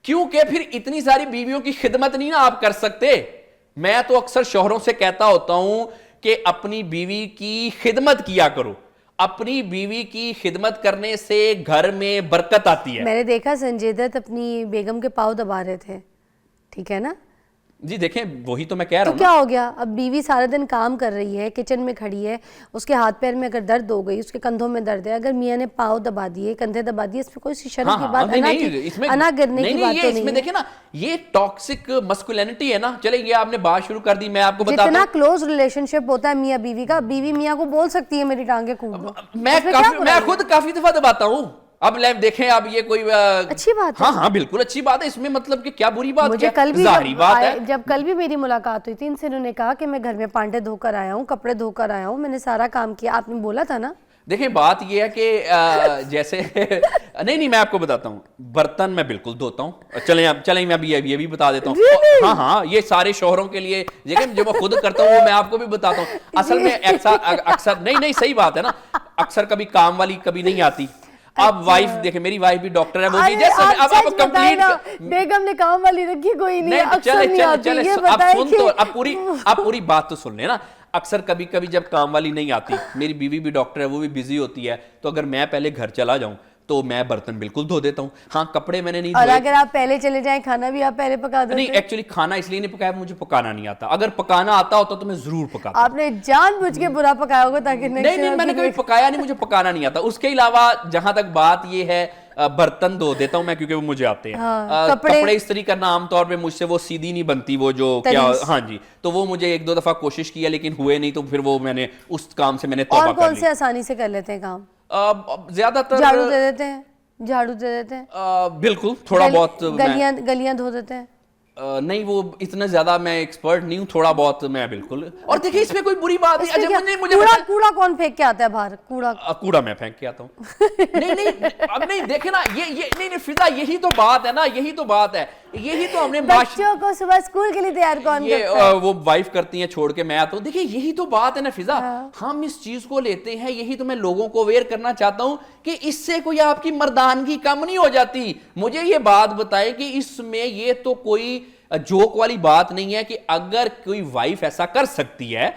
क्योंकि फिर इतनी सारी बीवियों की खिदमत नहीं ना आप कर सकते। मैं तो अक्सर शौहरों से कहता होता हूं कि अपनी बीवी की खिदमत किया करो, अपनी बीवी की खिदमत करने से घर में बरकत आती है। मैंने देखा संजय दत्त अपनी बेगम के पाँव दबा रहे थे, ठीक है ना? जी देखें, वही तो मैं कह रहा तो हूं क्या हो गया, अब बीवी सारा दिन काम कर रही है, किचन में खड़ी है, उसके हाथ पैर में अगर दर्द हो गई, उसके कंधों में दर्द है, अगर मियाँ ने पाँव दबा दिए, कंधे दबा दिए, इसमें कोई सी शर्म की बात, अना गिरने की बात तो नहीं इसमें है। देखिए ना, ये टॉक्सिक मस्कुलिनिटी है ना। चले ये आपने बात शुरू कर दी, मैं आपको बताता जितना हूं। क्लोज रिलेशनशिप होता है मियाँ बीवी का, बीवी मियाँ को बोल सकती है मेरी टांगे कूट दो। मैं खुद काफी दफा दबाता हूं। अब लाइव देखें, अब ये कोई अच्छी बात है। हाँ हाँ बिल्कुल अच्छी बात है, इसमें मतलब कि क्या बुरी बात, मुझे क्या कल भी जाहिर बात है। जब कल भी मेरी मुलाकात हुई थी इनसे, इन्होंने कहा कि मैं घर में पांडे धोकर आया हूँ, कपड़े धोकर आया हूँ, मैंने सारा काम किया, आपने बोला था ना। देखिए बात ये है कि जैसे नहीं मैं आपको बताता हूँ, बर्तन मैं बिल्कुल धोता हूँ। चलें मैं अभी ये भी बता देता हूँ। हाँ हाँ, ये सारे शौहरों के लिए, देखिए जो मैं खुद करता हूँ वो मैं आपको भी बताता हूँ। असल में अक्सर नहीं सही बात है ना, अक्सर कभी काम वाली कभी नहीं आती। अब वाइफ देखे, मेरी वाइफ भी डॉक्टर है, वो भी जैसे अब कंप्लीट बेगम ने काम वाली रखी कोई नहीं, चले अब पूरी बात तो सुन लेना। अक्सर कभी कभी जब काम वाली नहीं आती, मेरी बीवी भी डॉक्टर है, वो भी बिजी होती है, तो अगर मैं पहले घर चला जाऊं तो मैं बर्तन बिल्कुल धो देता हूं। हाँ, कपड़े मैंने नहीं और धोए। अगर आप पहले चले जाएं, खाना भी आप पहले पका देते? नहीं, एक्चुअली खाना इसलिए नहीं पकाया, मुझे पकाना नहीं आता। अगर पकाना आता होता तो मैं जरूर पकाता। आपने जानबूझ के बुरा पकाया होगा ताकि नहीं, मैंने कभी पकाया नहीं, मुझे पकाना नहीं आता। उसके अलावा जहां तक बात ये है, बर्तन धो देता हूं मैं, क्योंकि वो मुझे आते हैं। कपड़े इस्त्री करना आमतौर पे मुझसे वो सीधी नहीं बनती, वो जो क्या, हाँ जी, तो वो मुझे एक दो दफा कोशिश किया लेकिन हुए नहीं, तो फिर वो मैंने उस काम से मैंने तौबा कर ली। और कौन से आसानी से कर लेते हैं काम? ज्यादातर झाड़ू दे देते हैं, झाड़ू दे देते हैं, बिल्कुल थोड़ा बहुत। गलियां धो देते हैं? नहीं, वो इतना ज्यादा मैं एक्सपर्ट नहीं हूँ, थोड़ा बहुत मैं बिल्कुल। और देखिए इसमें कोई बुरी बात नहीं। अच्छा, मुझे कूड़ा कौन फेंक के आता है बाहर? कूड़ा मैं फेंक के आता हूँ। नहीं अब नहीं, देखे ना, ये नहीं फिजा, यही तो बात है ना, यही तो बात है, यही तो हमने बच्चों को सुबह स्कूल के लिए तैयार कौन करता है? वो वाइफ करती है, छोड़ के मैं आता हूँ। देखिए यही तो बात है ना फिजा, हम इस चीज को लेते हैं, यही तो मैं लोगों को अवेयर करना चाहता हूँ कि इससे कोई आपकी मर्दानगी कम नहीं हो जाती। मुझे ये बात बताएं कि इसमें ये तो कोई जोक वाली बात नहीं है कि अगर कोई वाइफ ऐसा कर सकती है,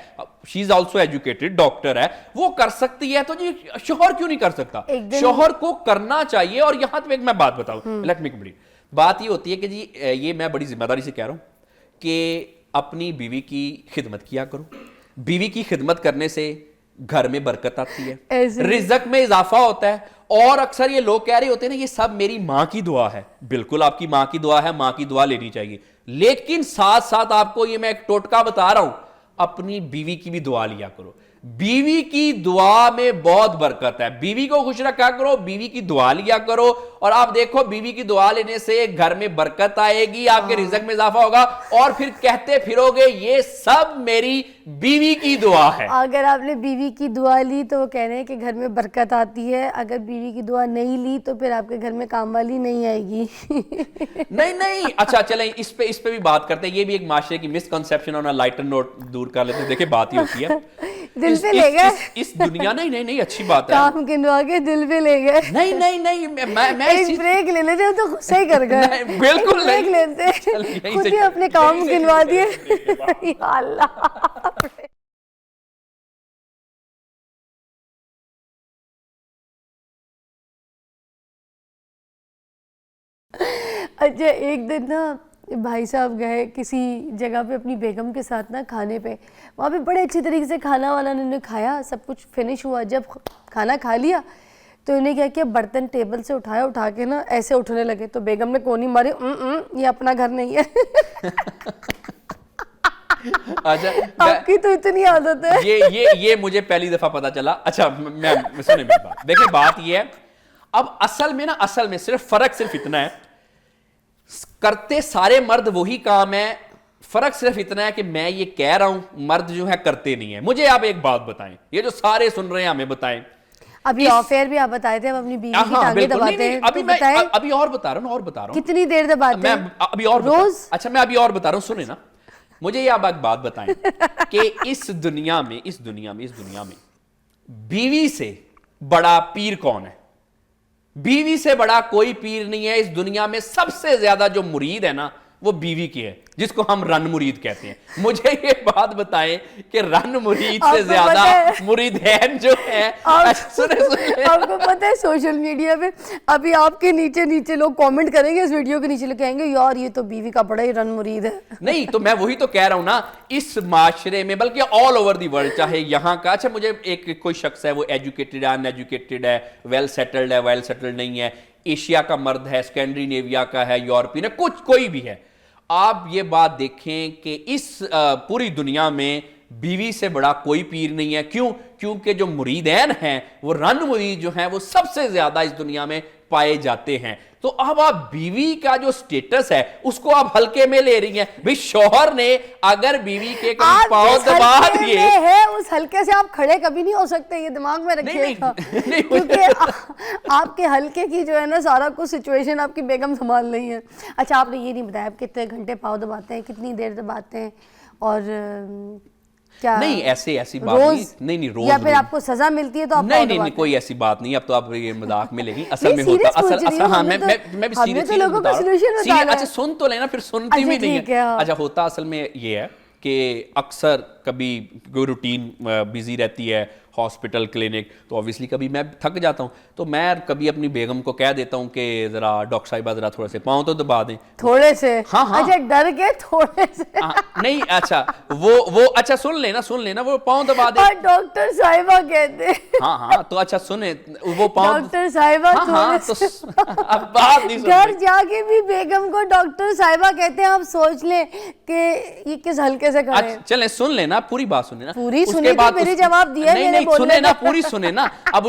she is also educated, doctor है, वो कर सकती है, तो जी शोहर क्यों नहीं कर सकता? शोहर को करना चाहिए। और यहां तक मैं बात बताऊं, लेट मी कंप्लीट। बात ये होती है कि जी ये मैं बड़ी जिम्मेदारी से कह रहा हूं कि अपनी बीवी की खिदमत किया करो। बीवी की खिदमत करने से घर में बरकत आती है, रिज़्क में इजाफा होता है। और अक्सर ये लोग कह रहे होते हैं ना, ये सब मेरी माँ की दुआ है। बिल्कुल आपकी माँ की दुआ है, माँ की दुआ लेनी चाहिए, लेकिन साथ साथ आपको ये मैं एक टोटका बता रहा हूं, अपनी बीवी की भी दुआ लिया करो। बीवी की दुआ में बहुत बरकत है। बीवी को खुश रखा करो, बीवी की दुआ लिया करो, और आप देखो बीवी की दुआ लेने से घर में बरकत आएगी, आपके रिज़्क में इजाफा होगा, और फिर कहते फिरोगे ये सब मेरी बीवी की दुआ है। अगर आपने बीवी की दुआ ली तो वो कह रहे हैं कि घर में बरकत आती है, अगर बीवी की दुआ नहीं ली तो फिर आपके घर में काम वाली नहीं आएगी। नहीं, अच्छा चलें इस पे भी बात करते हैं। ये भी एक माशरे की मिसकंसेप्शन और लाइटर नोट दूर कर लेते हैं। देखिए बात ही होती है दिल पे ले गए इस दुनिया। नहीं अच्छी बात है, काम गिनवा के दिल पे ले गए। नहीं मैं एक ब्रेक ले लेते तो गुस्सा ही कर गए। बिल्कुल ब्रेक लेते, खुद ही अपने काम गिनवा दिए। या अल्लाह। अच्छा, एक दिन ना भाई साहब गए किसी जगह पे अपनी बेगम के साथ ना खाने पे। वहाँ पे बड़े अच्छी तरीके से खाना वाला उन्होंने खाया, सब कुछ फिनिश हुआ। जब खाना खा लिया तो इन्हें क्या किया, बर्तन टेबल से उठा के ना ऐसे उठने लगे। तो बेगम ने कोनी मारी, ये अपना घर नहीं है। अच्छा, आपकी तो इतनी आदत है। ये मुझे पहली दफा पता चला। अच्छा मैं सुने मेरी बात। देखिए बात ये है, अब असल में फर्क इतना है, करते सारे मर्द वही काम है, फर्क सिर्फ इतना है कि मैं ये कह रहा हूं मर्द जो है करते नहीं है। मुझे आप एक बात बताएं, ये जो सारे सुन रहे हैं हमें बताएं। अभी ऑफेयर भी आप बताए थे, हम अपनी बीवी की टांगें दबाते हैं। अभी मैं अभी और बता रहा हूं कितनी देर दबाते हैं? मैं अभी और रोज। अच्छा मैं अभी और बता रहा हूं, सुने ना। मुझे ये आप एक बात बताएं कि इस दुनिया में बीवी से बड़ा पीर कौन है? बीवी से बड़ा कोई पीर नहीं है। इस दुनिया में सबसे ज्यादा जो मुरीद है ना वो बीवी की है, जिसको हम रन मुरीद कहते हैं। मुझे ये बात बताएं कि रन मुरीद से ज्यादा मुरीदैन जो है। सुने आपको पता है सोशल मीडिया पे अभी आपके नीचे लोग कमेंट करेंगे, इस वीडियो के नीचे लोग कहेंगे यार ये तो बीवी का बड़ा ही रन मुरीद है। नहीं तो मैं वही तो कह रहा हूं ना, इस माशरे में बल्कि ऑल ओवर दी वर्ल्ड, चाहे यहाँ का, अच्छा मुझे एक कोई शख्स है वो एजुकेटेड है, अनएजुकेटेड है, वेल सेटल्ड है, वेल सेटल्ड नहीं है, एशिया का मर्द है, स्कैंडिनेविया का है, यूरोपियन है, कुछ कोई भी है, आप ये बात देखें कि इस पूरी दुनिया में बीवी से बड़ा कोई पीर नहीं है। क्यों? क्योंकि जो मुरीदैन हैं वो रन मुरीद जो हैं वो सबसे ज्यादा इस दुनिया में पाए जाते हैं। तो अब आप बीवी का जो स्टेटस है उसको आप हल्के में ले रही हैं। भाई शौहर ने अगर बीवी के कभी पांव दबा दिए है, उस हल्के से आप खड़े कभी नहीं हो सकते, ये दिमाग में रखिएगा। क्योंकि आपके हल्के की जो है ना सारा कुछ सिचुएशन आपकी बेगम संभाल रही है। अच्छा आपने ये नहीं बताया आप कितने घंटे पाँव दबाते हैं, कितनी देर दबाते हैं, और क्या नहीं ऐसी बात नहीं रोज, या फिर आपको सजा मिलती है तो आप नहीं कोई ऐसी बात नहीं। अब तो आप ये मजाक में लेगी, असल में होता असल हाँ मैं भी सीरियसली बता रहा हूं। अच्छा सुन तो लेना, फिर सुनती भी नहीं है। अच्छा होता असल में ये है कि अक्सर कभी कोई रूटीन बिजी रहती है, हॉस्पिटल क्लिनिक, तो ऑब्वियसली कभी मैं थक जाता हूँ, तो मैं कभी अपनी बेगम को कह देता हूँ कि जरा डॉक्टर साहिबा जरा थोड़े से पाँव तो दबा दें, थोड़े से। हाँ अच्छा डर के थोड़े से नहीं अच्छा वो अच्छा सुन लेना वो पाँव दबा दे, डॉक्टर साहिबा कहते। हाँ तो अच्छा सुने वो पाँव डॉक्टर साहिबा तो अब बात नहीं घर जाके भी बेगम को डॉक्टर साहिबा कहते हैं। आप सोच लें कि ये किस हल्के से करें। चलें सुन लेना, पूरी बात सुने ना, पूरी सुनी तो मेरे जवाब दिया नहीं सुने ना, पूरी सुने ना। अब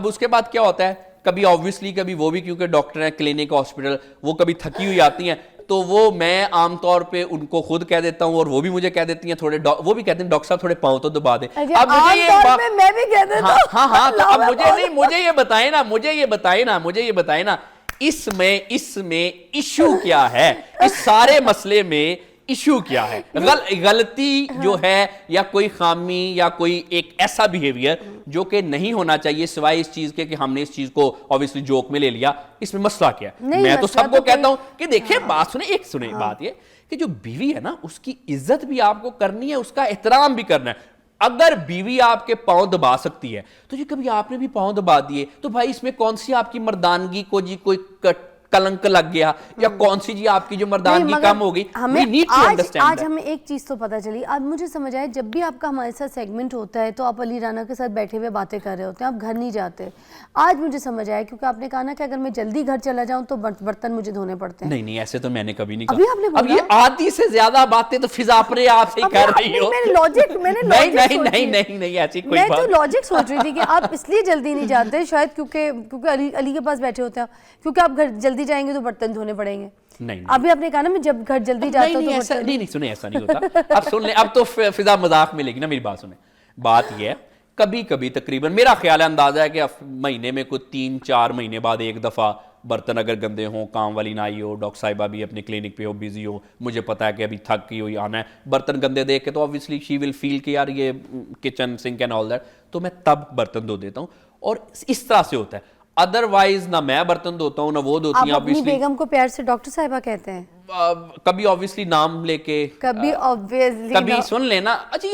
उसके बाद क्या होता है, कभी ऑब्वियसली कभी वो भी क्योंकि डॉक्टर हैं, क्लिनिक हॉस्पिटल, वो कभी थकी हुई आती हैं, तो वो मैं आमतौर पे उनको खुद कह देता हूँ और वो भी मुझे कह देती हैं वो भी कहते हैं डॉक्टर साहब थोड़े पाँव तो दबा दें। अब मुझे ये मैं भी कह देता हूं। हाँ तो अब मुझे ये बताए ना इसमें इशू क्या है, इस सारे मसले में इशू क्या है, गलती जो है या कोई खामी या कोई एक ऐसा बिहेवियर जो कि नहीं होना चाहिए, सिवाय इस चीज के कि हमने इस चीज को ऑब्वियसली जोक में ले लिया, इसमें मसला क्या है। मैं तो सबको कहता हूं कि देखिए बात सुने बात ये कि जो बीवी है ना उसकी इज्जत भी आपको करनी है, उसका एहतराम भी करना है। अगर बीवी आपके पांव दबा सकती है तो जी कभी आपने भी पांव दबा दिए तो भाई इसमें कौन सी आपकी मर्दानगी को जी कोई कलंक लग गया या कौन सी जी आपकी जो मर्दानगी कम हो गई। आज हमें एक चीज तो पता चली, आज मुझे समझ आया जब भी आपका हमारे साथ सेगमेंट होता है तो आप अली राना के साथ बैठे हुए बातें कर रहे होते हैं, आप घर नहीं जाते। आज मुझे समझ आया क्योंकि आपने कहा ना कि अगर मैं जल्दी घर चला जाऊं तो बर्तन मुझे धोने पड़ते हैं। नहीं ऐसे तो मैंने कभी नहीं कहा। अभी आपने बोला? अब ये आधी से ज्यादा बातें तो फिजा अपने आप से कर रही हो। मैंने लॉजिक नहीं ऐसी कोई बात। मैं तो लॉजिक सोच रही थी कि आप इसलिए जल्दी नहीं जाते शायद क्योंकि अली के पास बैठे होते हैं, क्योंकि आप घर जल्दी जाएंगे तो बर्तन धोने पड़ेंगे। नहीं अभी आपने कहा ना मैं जब घर जल्दी जाता हूं तो नहीं सुने ऐसा नहीं होता। अब सुन ले, अब तो फिजा मजाक में लेगी ना, मेरी बात सुने। बात ये है कभी कभी तकरीबन मेरा ख्याल है, अंदाजा है कि महीने में कुछ 3-4 महीने बाद एक दफा बर्तन अगर गंदे हों, काम वाली ना आई हो, डॉक्टर साहिबा भी अपने क्लिनिक पे हो, बिजी हो, मुझे पता है कि अभी थक की हुई आना है, बर्तन गंदे देख के तो ऑब्वियसली शी विल फील कि यार ये kitchen sink and all that, तो मैं तब बर्तन धो देता हूँ। और इस तरह से होता है। अदरवाइज ना मैं बर्तन धोता हूँ ना वो धोती हैं। आप अपनी बेगम को प्यार से डॉक्टर साहिबा कहते हैं? कभी ऑब्वियसली नाम लेके, कभी सुन लेना। अच्छा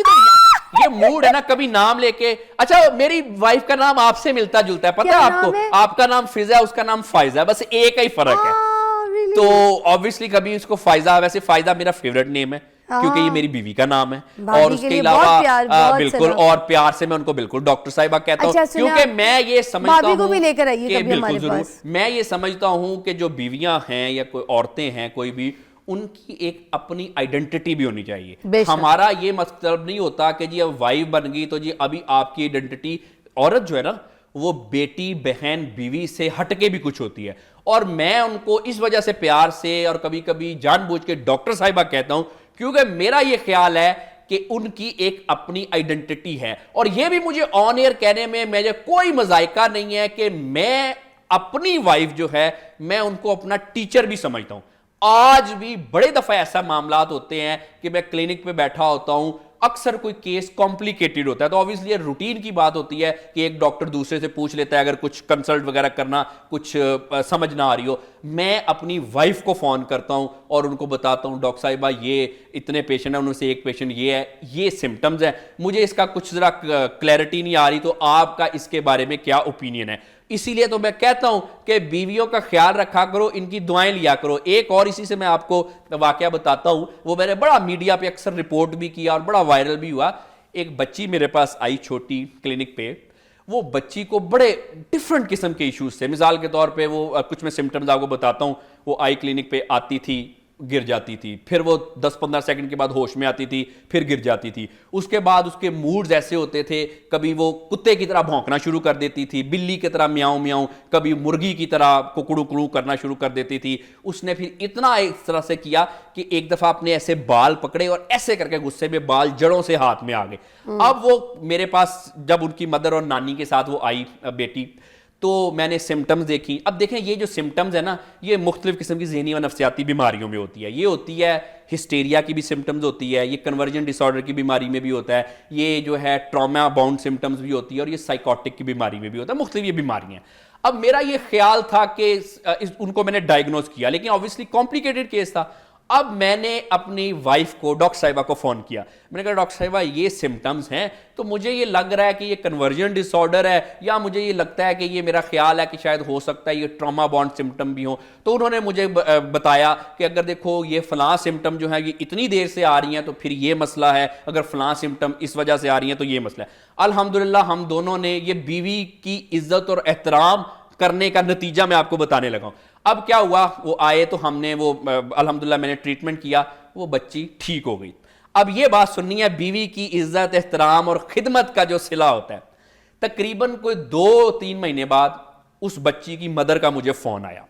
ये मूड है ना, कभी नाम लेके। अच्छा मेरी वाइफ का नाम आपसे मिलता जुलता है, पता है आपको? आपका नाम फिजा, उसका नाम फायजा, बस एक ही फर्क है। तो ऑब्वियसली कभी उसको फायजा, वैसे फायजा मेरा फेवरेट नेम है क्योंकि ये मेरी बीवी का नाम है, और उसके अलावा बिल्कुल और प्यार से मैं उनको बिल्कुल डॉक्टर साहिबा कहता हूँ। क्योंकि मैं ये समझता हूँ कि बिल्कुल जरूर, मैं ये समझता हूँ कि जो बीवियां हैं या कोई औरतें हैं कोई भी, उनकी एक अपनी आइडेंटिटी भी होनी चाहिए। हमारा ये मतलब नहीं होता कि जी अब वाइफ बन गई तो जी अभी आपकी आइडेंटिटी, औरत जो है ना वो बेटी बहन बीवी से हटके भी कुछ होती है। और मैं उनको इस वजह से प्यार से और कभी कभी जानबूझ के डॉक्टर साहिबा कहता हूं क्योंकि मेरा ये ख्याल है कि उनकी एक अपनी आइडेंटिटी है। और ये भी मुझे ऑन एयर कहने में मुझे कोई मजायका नहीं है कि मैं अपनी वाइफ जो है मैं उनको अपना टीचर भी समझता हूं। आज भी बड़े दफा ऐसा मामलात होते हैं कि मैं क्लिनिक पे बैठा होता हूं, अक्सर कोई केस कॉम्प्लिकेटेड होता है तो ऑब्वियसली ये रूटीन की बात होती है कि एक डॉक्टर दूसरे से पूछ लेता है अगर कुछ कंसल्ट वगैरह करना कुछ समझ ना आ रही हो। मैं अपनी वाइफ को फ़ोन करता हूं और उनको बताता हूं डॉक्टर साहिबा ये इतने पेशेंट हैं, उनमें से एक पेशेंट ये है, ये सिम्टम्स है, मुझे इसका कुछ ज़रा क्लैरिटी नहीं आ रही, तो आपका इसके बारे में क्या ओपिनियन है। इसीलिए तो मैं कहता हूं कि बीवियों का ख्याल रखा करो, इनकी दुआएं लिया करो। एक और इसी से मैं आपको वाकया बताता हूं, वो मैंने बड़ा मीडिया पे अक्सर रिपोर्ट भी किया और बड़ा वायरल भी हुआ। एक बच्ची मेरे पास आई छोटी क्लिनिक पे, वो बच्ची को बड़े डिफरेंट किस्म के इश्यूज थे। मिसाल के तौर पे वो कुछ मैं सिम्टम्स आपको बताता हूं। वो आई क्लिनिक पे आती थी, गिर जाती थी, फिर वो 10-15 सेकंड के बाद होश में आती थी, फिर गिर जाती थी। उसके बाद उसके मूड्स ऐसे होते थे, कभी वो कुत्ते की तरह भौंकना शुरू कर देती थी, बिल्ली की तरह म्याऊं म्याऊं, कभी मुर्गी की तरह कुकड़ू कुकड़ू करना शुरू कर देती थी। उसने फिर इतना इस तरह से किया कि एक दफा अपने ऐसे बाल पकड़े और ऐसे करके गुस्से में बाल जड़ों से हाथ में आ गए। अब वो मेरे पास जब उनकी मदर और नानी के साथ वो आई बेटी, तो मैंने सिम्टम्स देखी। अब देखें ये जो सिम्टम्स है ना, ये मुख्तलिफ किस्म की ज़हनी व नफ्सियाती बीमारियों में होती है। ये होती है हिस्टेरिया की भी सिम्टम्स होती है, ये कन्वर्जन डिसऑर्डर की बीमारी में भी होता है, ये जो है ट्रॉमा बाउंड सिम्टम्स भी होती है, और ये साइकोटिक की बीमारी में भी होता है। मुख्तलिफ ये बीमारियाँ। अब मेरा ये ख्याल था कि उनको मैंने डायग्नोज किया, लेकिन ऑब्वियसली कॉम्प्लिकेटेड केस था। अब मैंने अपनी वाइफ को डॉक्टर साहिबा को फ़ोन किया। मैंने कहा डॉक्टर साहिबा ये सिम्टम्स हैं, तो मुझे ये लग रहा है कि ये कन्वर्जन डिसऑर्डर है, या मुझे ये लगता है कि ये मेरा ख्याल है कि शायद हो सकता है ये ट्रॉमा बॉन्ड सिम्टम भी हो। तो उन्होंने मुझे बताया कि अगर देखो ये फ़लाँ सिम्टम जो है ये इतनी देर से आ रही हैं तो फिर ये मसला है, अगर फ़लाँ सिम्टम इस वजह से आ रही हैं तो ये मसला है। अल्हम्दुलिल्लाह हम दोनों ने ये बीवी की इज्जत और एहतराम करने का नतीजा मैं आपको बताने लगा हूं। अब क्या हुआ, वो आए तो हमने वो अल्हम्दुलिल्लाह मैंने ट्रीटमेंट किया, वो बच्ची ठीक हो गई। अब ये बात सुननी है, बीवी की इज्जत एहतराम और खिदमत का जो सिला होता है, तकरीबन कोई 2-3 महीने बाद उस बच्ची की मदर का मुझे फोन आया।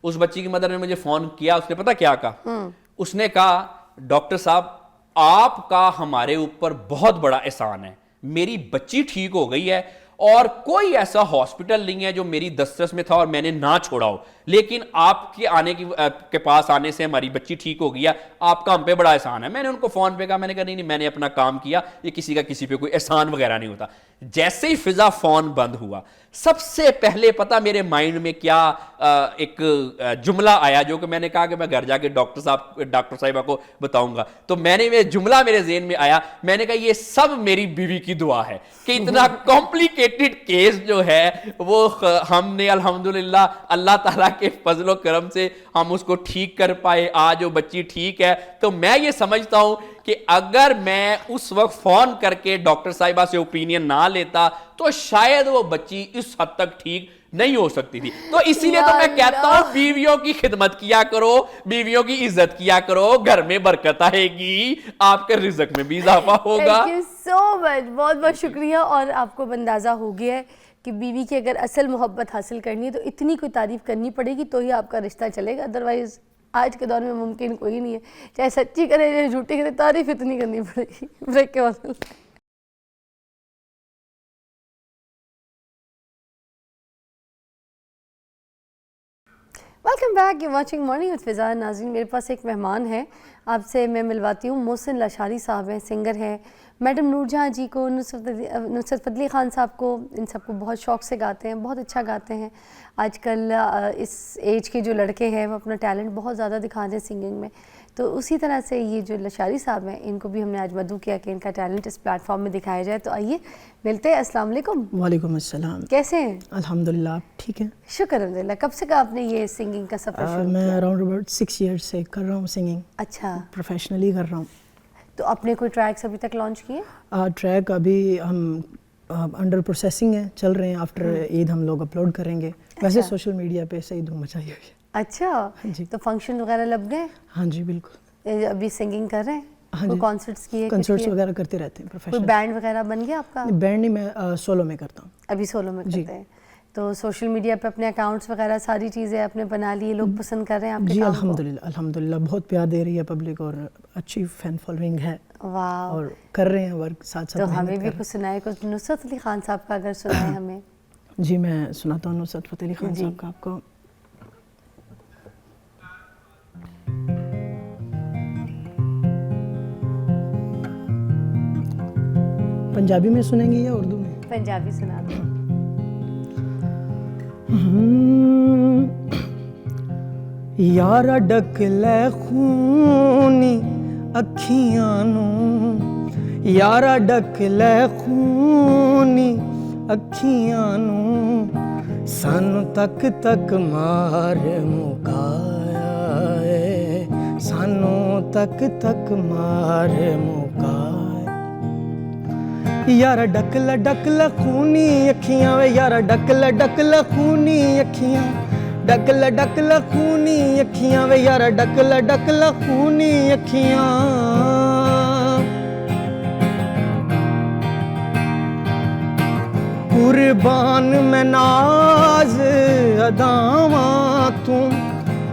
उस बच्ची की मदर ने मुझे फोन किया, उसने पता क्या कहा? उसने कहा डॉक्टर साहब आपका हमारे ऊपर बहुत बड़ा एहसान है, मेरी बच्ची ठीक हो गई है और कोई ऐसा हॉस्पिटल नहीं है जो मेरी दस्तरस में था और मैंने ना छोड़ा हो, लेकिन आपके आने के पास आने से हमारी बच्ची ठीक हो गया, आपका हम पे बड़ा एहसान है। मैंने उनको फोन पे कहा, मैंने कहा नहीं मैंने अपना काम किया, ये किसी का किसी पे कोई एहसान वगैरह नहीं होता। जैसे ही फिजा फोन बंद हुआ, सबसे पहले पता मेरे माइंड में क्या एक जुमला आया, जो कि मैंने कहा कि मैं घर जाके डॉक्टर साहिबा को बताऊंगा। तो मैंने जुमला मेरे ज़हन में आया, मैंने कहा ये सब मेरी बीवी की दुआ है कि इतना कॉम्प्लिकेटेड केस जो है वो हमने अल्हम्दुलिल्लाह अल्लाह ताला के फजलो करम से हम उसको ठीक कर पाए। आज वो बच्ची ठीक है। तो मैं ये समझता हूं कि अगर मैं उस वक्त फोन करके डॉक्टर साहिबा से ओपिनियन ना लेता तो शायद वो बच्ची इस हद तक ठीक नहीं हो सकती थी। तो इसीलिए तो मैं कहता हूं बीवियों की खिदमत किया करो, बीवियों की इज्जत किया करो, घर में बरकत आएगी, आपके रिज़्क में भी इजाफा होगा। थैंक यू सो मच, बहुत बहुत शुक्रिया। और आपको अंदाज़ा हो गया है कि बीवी की अगर असल मोहब्बत हासिल करनी है तो इतनी कोई तारीफ़ करनी पड़ेगी तो ही आपका रिश्ता चलेगा, अदरवाइज़ आज के दौर में मुमकिन कोई नहीं है। चाहे सच्ची करे चाहे झूठी करे, तारीफ़ इतनी करनी पड़ेगी। ब्रेक के बाद welcome back, you watching morning with Fiza. नाज़रीन, मेरे पास एक मेहमान है, आपसे मैं मिलवाती हूँ। मोहसिन लाशारी साहब हैं, सिंगर हैं। मैडम नूरजहां जी को, नुसरत फतेह खान साहब को, इन सबको बहुत शौक़ से गाते हैं, बहुत अच्छा गाते हैं। आजकल इस एज के जो लड़के हैं वो अपना टैलेंट बहुत ज़्यादा दिखा रहे हैं सिंगिंग में। तो उसी तरह से ये जो लाशारी साहब हैं, इनको भी हमने आज मदऊ किया कि इनका टैलेंट इस प्लेटफॉर्म में दिखाया जाए। तो आइए मिलते हैं। अस्सलाम वालेकुम। वालेकुम अस्सलाम। कैसे हैं? अल्हम्दुलिल्लाह, ठीक है। शुक्र अल्हम्दुलिल्लाह। कब से आपने ये सिंगिंग का सफ़र शुरू मैं किया? अराउंड अबाउट 6 ईयर्स से कर रहा हूँ सिंगिंग। अच्छा, प्रोफेशनली कर रहा हूँ। तो आपने कोई ट्रैक्स अभी तक लॉन्च किए? ट्रैक अभी हम अंडर प्रोसेसिंग है, चल रहे हैं। आफ्टर ईद हम लोग अपलोड करेंगे। वैसे अच्छा। सोशल मीडिया पे सही धूम मचाई हुई है। अच्छा जी। तो फंक्शन वगैरह लग गए? हाँ जी बिल्कुल। अभी सिंगिंग कर रहे हैं? हाँ कोई जी। कॉन्सर्ट्स किए? कंसर्ट्स वगैरह करते रहते हैं कोई प्रोफेशनल। बैंड वगैरह बन गया आपका? बैंड नहीं, मैं सोलो में करता हूँ। अभी सोलो में जी। करते हैं। तो सोशल मीडिया पे अपने अकाउंट्स वगैरह सारी चीज़ें आपने बना ली, लोग पसंद कर रहे हैं आपके जी काम को? अल्हम्दुलिल्लाह, अल्हम्दुलिल्लाह बहुत प्यार दे रही है पब्लिक और अच्छी फैन फॉलोइंग है। वाह। और कर रहे हैं वर्क साथ साथ। तो हमें भी कुछ सुनाए, कुछ नुसरत फतेह खान साहब का अगर सुनाए हमें। जी मैं सुनाता हूँ नुसरत फतेह खान साहब का आपको। पंजाबी में सुनेंगे या उर्दू में? पंजाबी सुना दो। यारा डक ले खूनी अखियां नू, यारा डक ले खूनी अखियां नू, सानू तक तक मार मुकाया है, सानू तक तक मार मुकाया। यारा डक ला खूनी अखियां वे, यारा डक ला खूनी अखियां, डक ला खूनी अखियां वे, यारा डक ला खूनी अखियां। कुर्बान मैं नाज अदावा तू,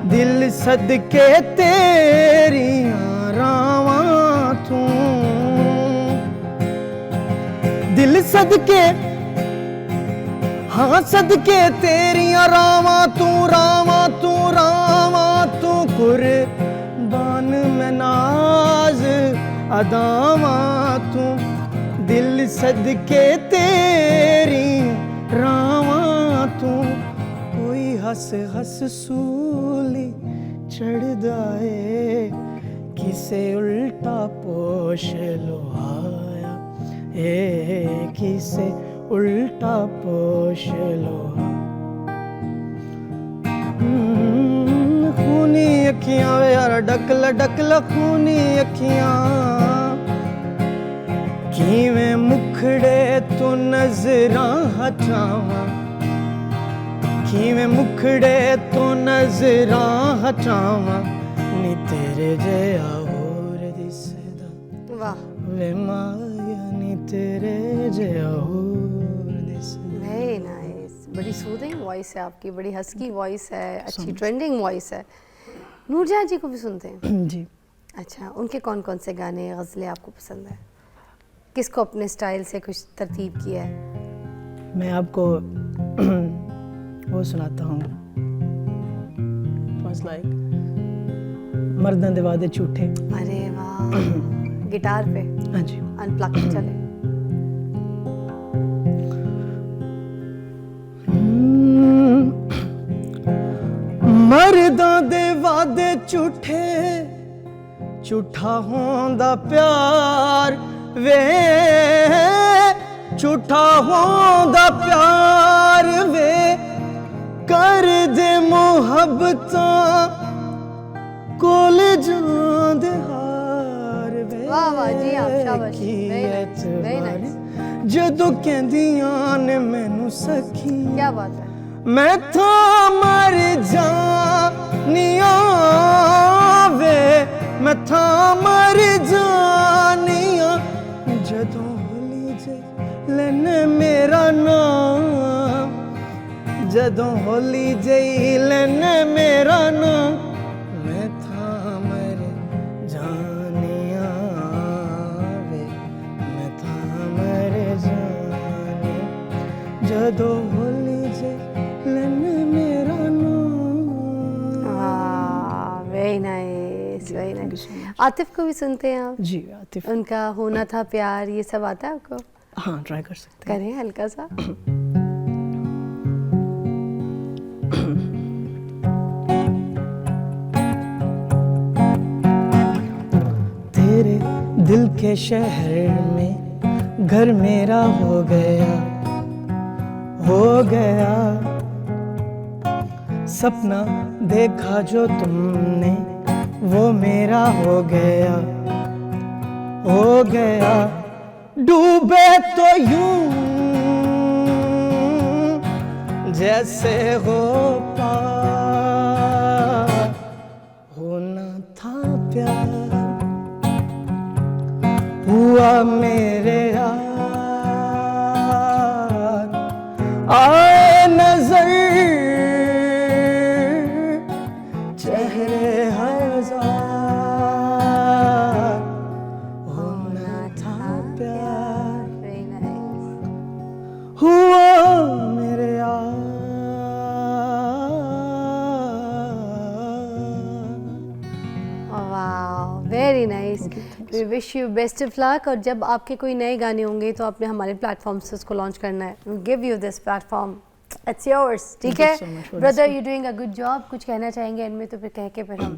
दिल सदके तेरियां रावा तू, दिल सदके हाँ सदके तेरियां रावा तू, रावा तू, रावा तू। कुर्बान मैं नाज अदावा तू, दिल सदके तेरी रावा तू। कोई हस हस सूली चढ़दा है, किसे उल्टा पोश लोहाया, किसे उल्टा पोश लोहाया। खूनी अखियां वे यार डक ला खूनी अखियां, किवें मुखड़े तू नजरां हटावां, किवें मुखड़े तू नजरां हटावां, नी तेरे जिहा होर दिसदा वाह, वे माया, नी तेरे जिहा होर दिसदा। Very nice. बड़ी सूदिंग वॉइस है आपकी, बड़ी हस्की वॉइस है, अच्छी ट्रेंडिंग वॉइस है। नूरजहां जी को भी सुनते हैं? जी अच्छा, उनके कौन कौन से गाने गज़लें आपको पसंद है? किसको अपने स्टाइल से कुछ तरतीब किया है? मैं आपको वो सुनाता हूँ, लाइक मर्दां दे वादे झूठे। अरे वाह, गिटार पे हाँ जी। अनप्लग चले। मर्दां दे वादे झूठे, झूठा होंदा प्यार वे, झूठा होंदा प्यार वे, कर दे मुहब्बतां कोल जांदे हार वे। वाह वाह जी, आप शाबाश, की very nice, very एतबार, nice। जदों कहंदियां ने मैनू सखी, क्या बात है। मैं तो मर जानिया वे, मैं तो मर जानिया, जदों होली जे लेने मेरा नाम, जदों होली जे लेने मेरा नाम, मैं तो मर जानिया वे, मैं तो मर जानिया, जदों होली जे लेने मेरा नाम। Very nice, very nice. Atif को भी सुनते हैं आप? जी आतिफ, उनका होना था प्यार, ये सब आता है आपको? हाँ ट्राई कर सकते करें हल्का सा। तेरे दिल के शहर में घर मेरा हो गया, हो गया। सपना देखा जो तुमने वो मेरा हो गया, हो गया। डूबे तो यूं जैसे हो पार, होना था प्यार, हुआ मेरे यार। आए नजर चेहरे हजार, होना था प्यार, वेरी नाइस। हुआ मेरे यार। वाह, very nice. We we wish you best of luck, और जब आपके कोई नए गाने होंगे तो आपने हमारे प्लेटफॉर्म से उसको लॉन्च करना है. Give you this platform, it's yours. ठीक है so much for brother, you doing a good job. कुछ कहना चाहेंगे इनमें तो फिर कह के फिर हम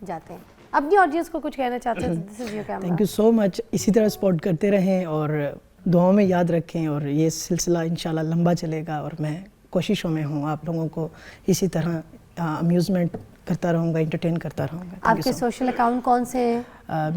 जाते हैं. अपनी ऑडियंस को कुछ कहना चाहते हैं तो this is your camera. Thank you so much. इसी तरह सपोर्ट करते रहें और दुआओं में याद रखें, और ये सिलसिला इंशाल्लाह लंबा चलेगा, और मैं कोशिशों में हूँ आप लोगों को इसी तरह अम्यूज़मेंट करता रहूँगा, एंटरटेन करता रहूँगा. आपके सोशल अकाउंट कौन से हैं?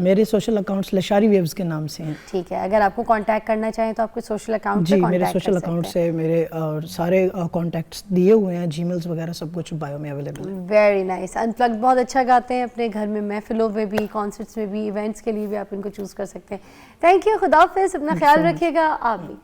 मेरे सोशल अकाउंट्स लशारी वेव्स के नाम से हैं. ठीक है, अगर आपको कांटेक्ट करना चाहें तो आपके सोशल अकाउंट जी, पे मेरे कांटेक्ट सोशल अकाउंट से मेरे और सारे कॉन्टैक्ट्स दिए हुए हैं, जीमेल्स वगैरह सब कुछ बायो में अवेलेबल है. Very nice. अनप्लग्ड बहुत अच्छा गाते हैं. अपने घर में महफिलों में भी, कॉन्सर्ट्स में भी, इवेंट्स के लिए भी आप इनको चूज़ कर सकते हैं. Thank you. खुदा हाफिज़. अपना ख्याल रखिएगा. आप भी.